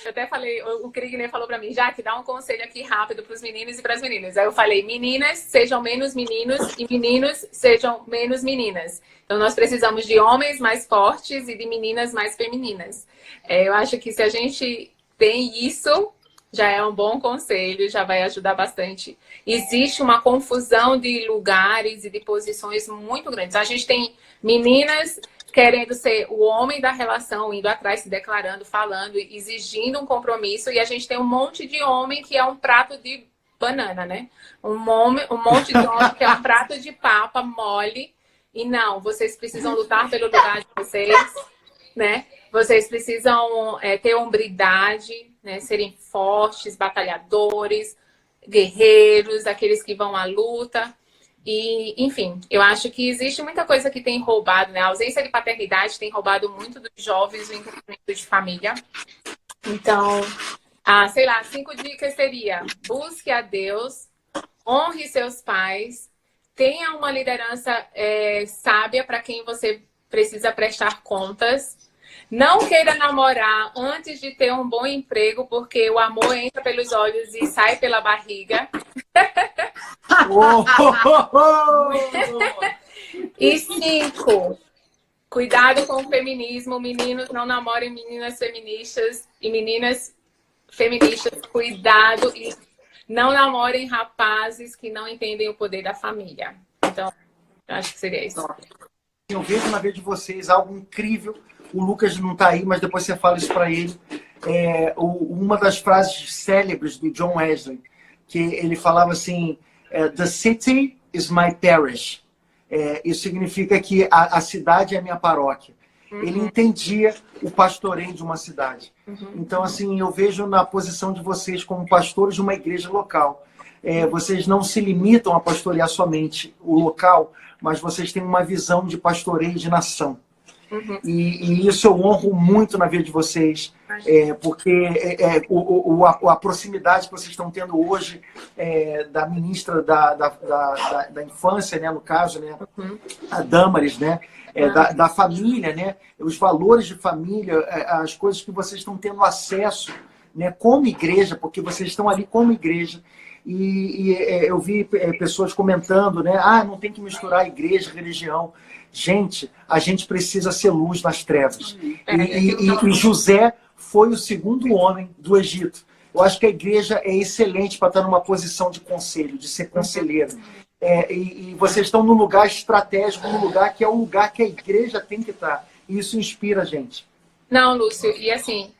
Eu até falei, o Krigner falou para mim: Jaque, dá um conselho aqui rápido para os meninos e para as meninas. Aí eu falei: meninas, sejam menos meninos, e meninos, sejam menos meninas. Então nós precisamos de homens mais fortes e de meninas mais femininas. Eu acho que se a gente tem isso, já é um bom conselho, já vai ajudar bastante. Existe uma confusão de lugares e de posições muito grandes. A gente tem meninas querendo ser o homem da relação, indo atrás, se declarando, falando, exigindo um compromisso. E a gente tem um monte de homem que é um prato de banana, né? Um monte de homem que é um prato de papa mole. E não, vocês precisam lutar pelo lugar de vocês, né? Vocês precisam ter hombridade, né? Serem fortes, batalhadores, guerreiros, aqueles que vão à luta. E, enfim, eu acho que existe muita coisa que tem roubado, né? A ausência de paternidade tem roubado muito dos jovens o entendimento de família. Então, sei lá, 5 dicas seria: busque a Deus, honre seus pais, tenha uma liderança sábia para quem você precisa prestar contas. Não queira namorar antes de ter um bom emprego, porque o amor entra pelos olhos e sai pela barriga. E 5, cuidado com o feminismo. Meninos, não namorem meninas feministas. E meninas feministas, cuidado e não namorem rapazes que não entendem o poder da família. Então, eu acho que seria isso. Eu vejo na vida de vocês algo incrível. O Lucas não está aí, mas depois você fala isso para ele. Uma das frases célebres do John Wesley, que ele falava assim: The city is my parish. Isso significa que a cidade é a minha paróquia. Ele entendia o pastoreio de uma cidade. Então, assim, eu vejo na posição de vocês como pastores de uma igreja local. Vocês não se limitam a pastorear somente o local, mas vocês têm uma visão de pastoreio de nação. E isso eu honro muito na vida de vocês, porque a proximidade que vocês estão tendo hoje da ministra da infância, né, no caso, né, a Damaris, né, da família, né, os valores de família, as coisas que vocês estão tendo acesso, né, como igreja, porque vocês estão ali como igreja. E eu vi pessoas comentando, né, não tem que misturar igreja e religião. Gente, a gente precisa ser luz nas trevas. E José foi o segundo homem do Egito. Eu acho que a igreja é excelente para estar numa posição de conselho, de ser conselheiro. E vocês estão num lugar estratégico, num lugar que é o lugar que a igreja tem que estar. E isso inspira a gente. Não, Lúcio, e assim,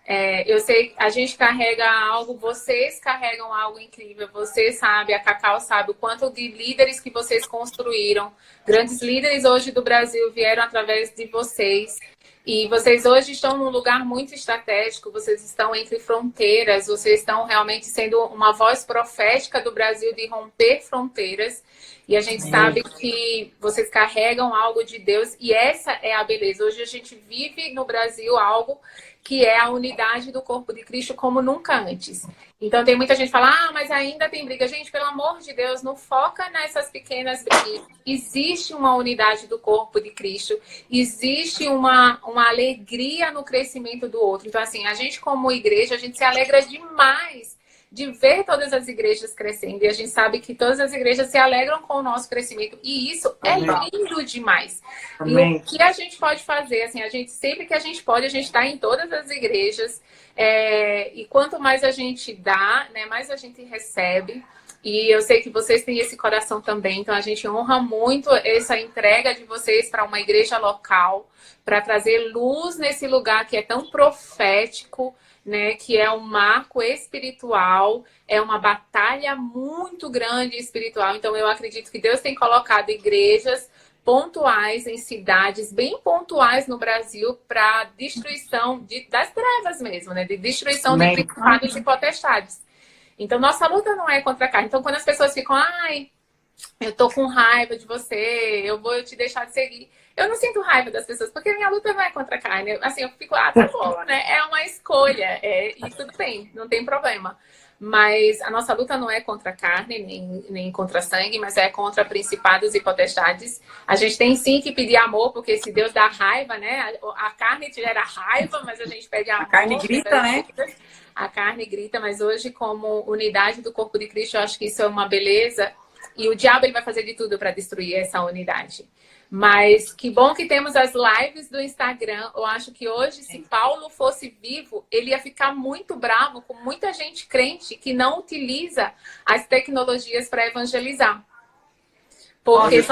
eu sei, a gente carrega algo, vocês carregam algo incrível, você sabe, a Cacau sabe o quanto de líderes que vocês construíram. Grandes líderes hoje do Brasil vieram através de vocês. E vocês hoje estão num lugar muito estratégico, vocês estão entre fronteiras, vocês estão realmente sendo uma voz profética do Brasil de romper fronteiras. E a gente sabe que vocês carregam algo de Deus e essa é a beleza. Hoje a gente vive no Brasil algo que é a unidade do corpo de Cristo como nunca antes. Então tem muita gente que fala, mas ainda tem briga. Gente, pelo amor de Deus, não foca nessas pequenas brigas. Existe uma unidade do corpo de Cristo, existe uma alegria no crescimento do outro. Então assim, a gente como igreja, a gente se alegra demais de ver todas as igrejas crescendo. E a gente sabe que todas as igrejas se alegram com o nosso crescimento. E isso é lindo demais. Amém. E o que a gente pode fazer? Assim, a gente, sempre que a gente pode, a gente está em todas as igrejas. E quanto mais a gente dá, né, mais a gente recebe. E eu sei que vocês têm esse coração também. Então, a gente honra muito essa entrega de vocês para uma igreja local, para trazer luz nesse lugar que é tão profético, né, que é um marco espiritual, é uma batalha muito grande espiritual. Então, eu acredito que Deus tem colocado igrejas pontuais em cidades bem pontuais no Brasil para destruição das trevas mesmo, né, de destruição de principados e potestades. Então, nossa luta não é contra a carne. Então, quando as pessoas ficam, eu tô com raiva de você, eu vou te deixar de seguir. Eu não sinto raiva das pessoas, porque minha luta não é contra a carne. Assim, eu fico, tá bom, né? É uma escolha, e tudo bem, não tem problema. Mas a nossa luta não é contra a carne, nem contra sangue, mas é contra principados e potestades. A gente tem sim que pedir amor, porque se Deus dá raiva, né? A carne te gera raiva, mas a gente pede amor. A carne grita, né? A carne grita, mas hoje, como unidade do corpo de Cristo, eu acho que isso é uma beleza. E o diabo ele vai fazer de tudo para destruir essa unidade. Mas que bom que temos as lives do Instagram. Eu acho que hoje, se Paulo fosse vivo, ele ia ficar muito bravo com muita gente crente que não utiliza as tecnologias para evangelizar. Porque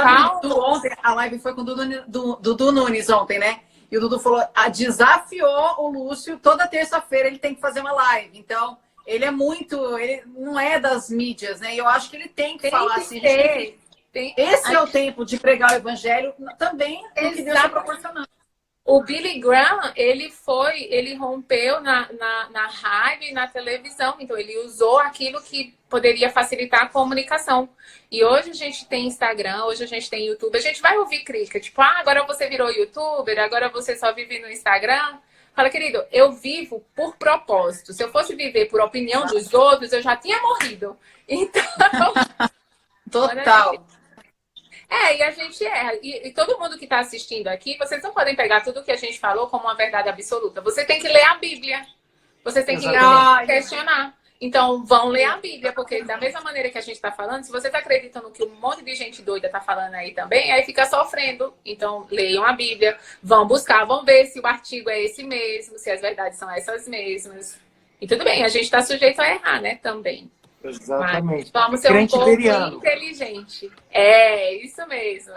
ontem a live foi com o Dudu Nunes ontem, né? E o Dudu falou, desafiou o Lúcio, toda terça-feira ele tem que fazer uma live. Então, Ele é muito... Ele não é das mídias, né? Eu acho que ele tem que falar assim. Esse é o tempo de pregar o evangelho também do que Deus está proporcionando. O Billy Graham, ele rompeu na rádio e na televisão. Então, ele usou aquilo que poderia facilitar a comunicação. E hoje a gente tem Instagram, hoje a gente tem YouTube. A gente vai ouvir crítica, tipo, agora você virou youtuber, agora você só vive no Instagram. Fala, querido, eu vivo por propósito. Se eu fosse viver por opinião dos outros, eu já tinha morrido. Então... Total. E a gente erra. E todo mundo que está assistindo aqui, vocês não podem pegar tudo que a gente falou como uma verdade absoluta. Você tem que ler a Bíblia. Você tem que questionar. Então, vão ler a Bíblia, porque da mesma maneira que a gente está falando, se você está acreditando que um monte de gente doida está falando aí também, aí fica sofrendo. Então, leiam a Bíblia, vão buscar, vão ver se o artigo é esse mesmo, se as verdades são essas mesmas. E tudo bem, a gente está sujeito a errar, né, também. Exatamente. Mas vamos ser crente um povo veriano. Inteligente. É, isso mesmo.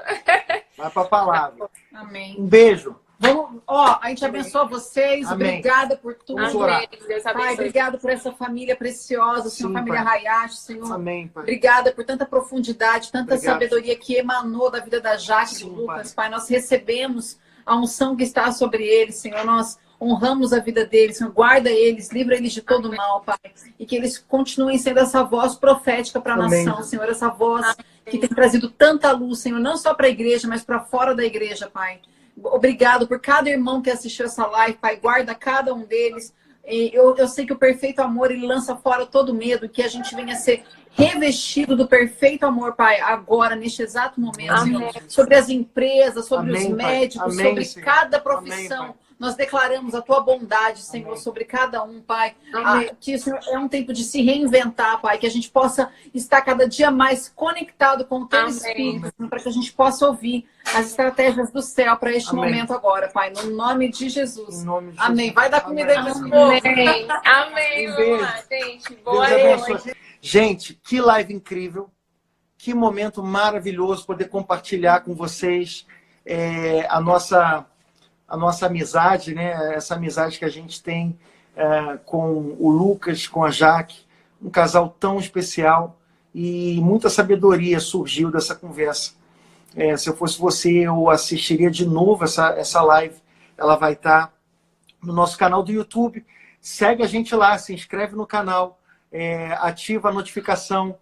Vai para a palavra. Amém. Um beijo. Vamos, a gente abençoa vocês. Amém. Obrigada por tudo. Amém. Deus abençoe. Pai, obrigado por essa família preciosa, Senhor, família Hayashi, Senhor. Amém, Pai. Obrigada por tanta profundidade, tanta sabedoria que emanou da vida da Jaque e do Lucas, Pai. Nós recebemos a unção que está sobre eles, Senhor. Nós honramos a vida deles, Senhor. Guarda eles, livra eles de todo mal, Pai. E que eles continuem sendo essa voz profética para a nação, Senhor. Essa voz que tem trazido tanta luz, Senhor, não só para a igreja, mas para fora da igreja, Pai. Obrigado por cada irmão que assistiu essa live, Pai. Guarda cada um deles. Eu sei que o perfeito amor, ele lança fora todo medo, que a gente venha ser revestido do perfeito amor, Pai, agora, neste exato momento, Senhor. Sobre as empresas, sobre os médicos, sobre cada profissão. Nós declaramos a tua bondade, Senhor, sobre cada um, Pai. Que isso é um tempo de se reinventar, Pai. Que a gente possa estar cada dia mais conectado com o teu Espírito, para que a gente possa ouvir as estratégias do céu para este momento agora, Pai. No nome de Jesus. Amém. Vai dar comida aí para os povos. Amém. Vamos lá, gente. Boa noite. Gente, que live incrível. Que momento maravilhoso poder compartilhar com vocês a nossa amizade, né? Essa amizade que a gente tem com o Lucas, com a Jaque, um casal tão especial, e muita sabedoria surgiu dessa conversa. Se eu fosse você, eu assistiria de novo essa live. Ela vai estar no nosso canal do YouTube. Segue a gente lá, se inscreve no canal, ativa a notificação,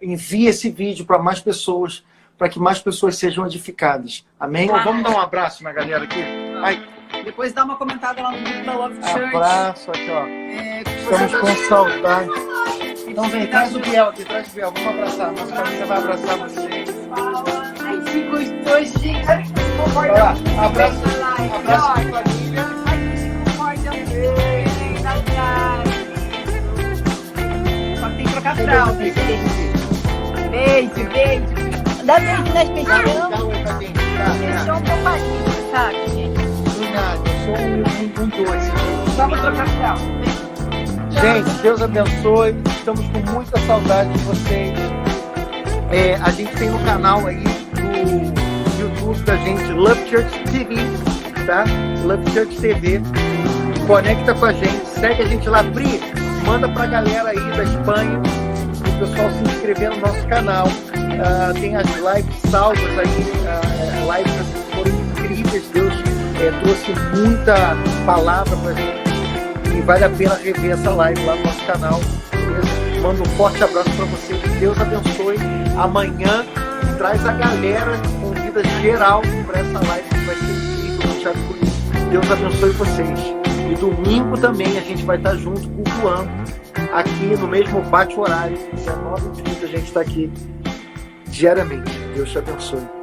envia esse vídeo para mais pessoas, para que mais pessoas sejam edificadas. Amém? Então, vamos dar um abraço na galera aqui? Depois dá uma comentada lá no grupo da Love Church. Abraço aqui, ó. Estamos com saudade. Então vem, traz o Biel aqui, traz o Biel. Vamos abraçar. Nossa família vai abraçar vocês. Ai, que gostoso, gente. Abraço da família. Só tem que trocar fralda. Beijo, beijo. Dá beijo nas pessoas. Eu sou um pouquinho, sabe, gente? Eu sou um doce. Vamos trocar fralda. Gente, Deus abençoe. Estamos com muita saudade de vocês. A gente tem no canal aí do YouTube da gente, Love Church TV, tá? Love Church TV. Conecta com a gente, segue a gente lá. Pri, manda pra galera aí da Espanha, o pessoal se inscrever no nosso canal. Tem as lives salvas aí, lives que foram incríveis. Deus trouxe muita palavra pra gente e vale a pena rever essa live lá no nosso canal. Mando um forte abraço para vocês, que Deus abençoe. Amanhã traz a galera, convida geral para essa live que vai ser incrível. Deus abençoe vocês. E domingo também a gente vai estar junto cultuando aqui no mesmo bate-horário, 19h30 a gente está aqui diariamente. Deus te abençoe.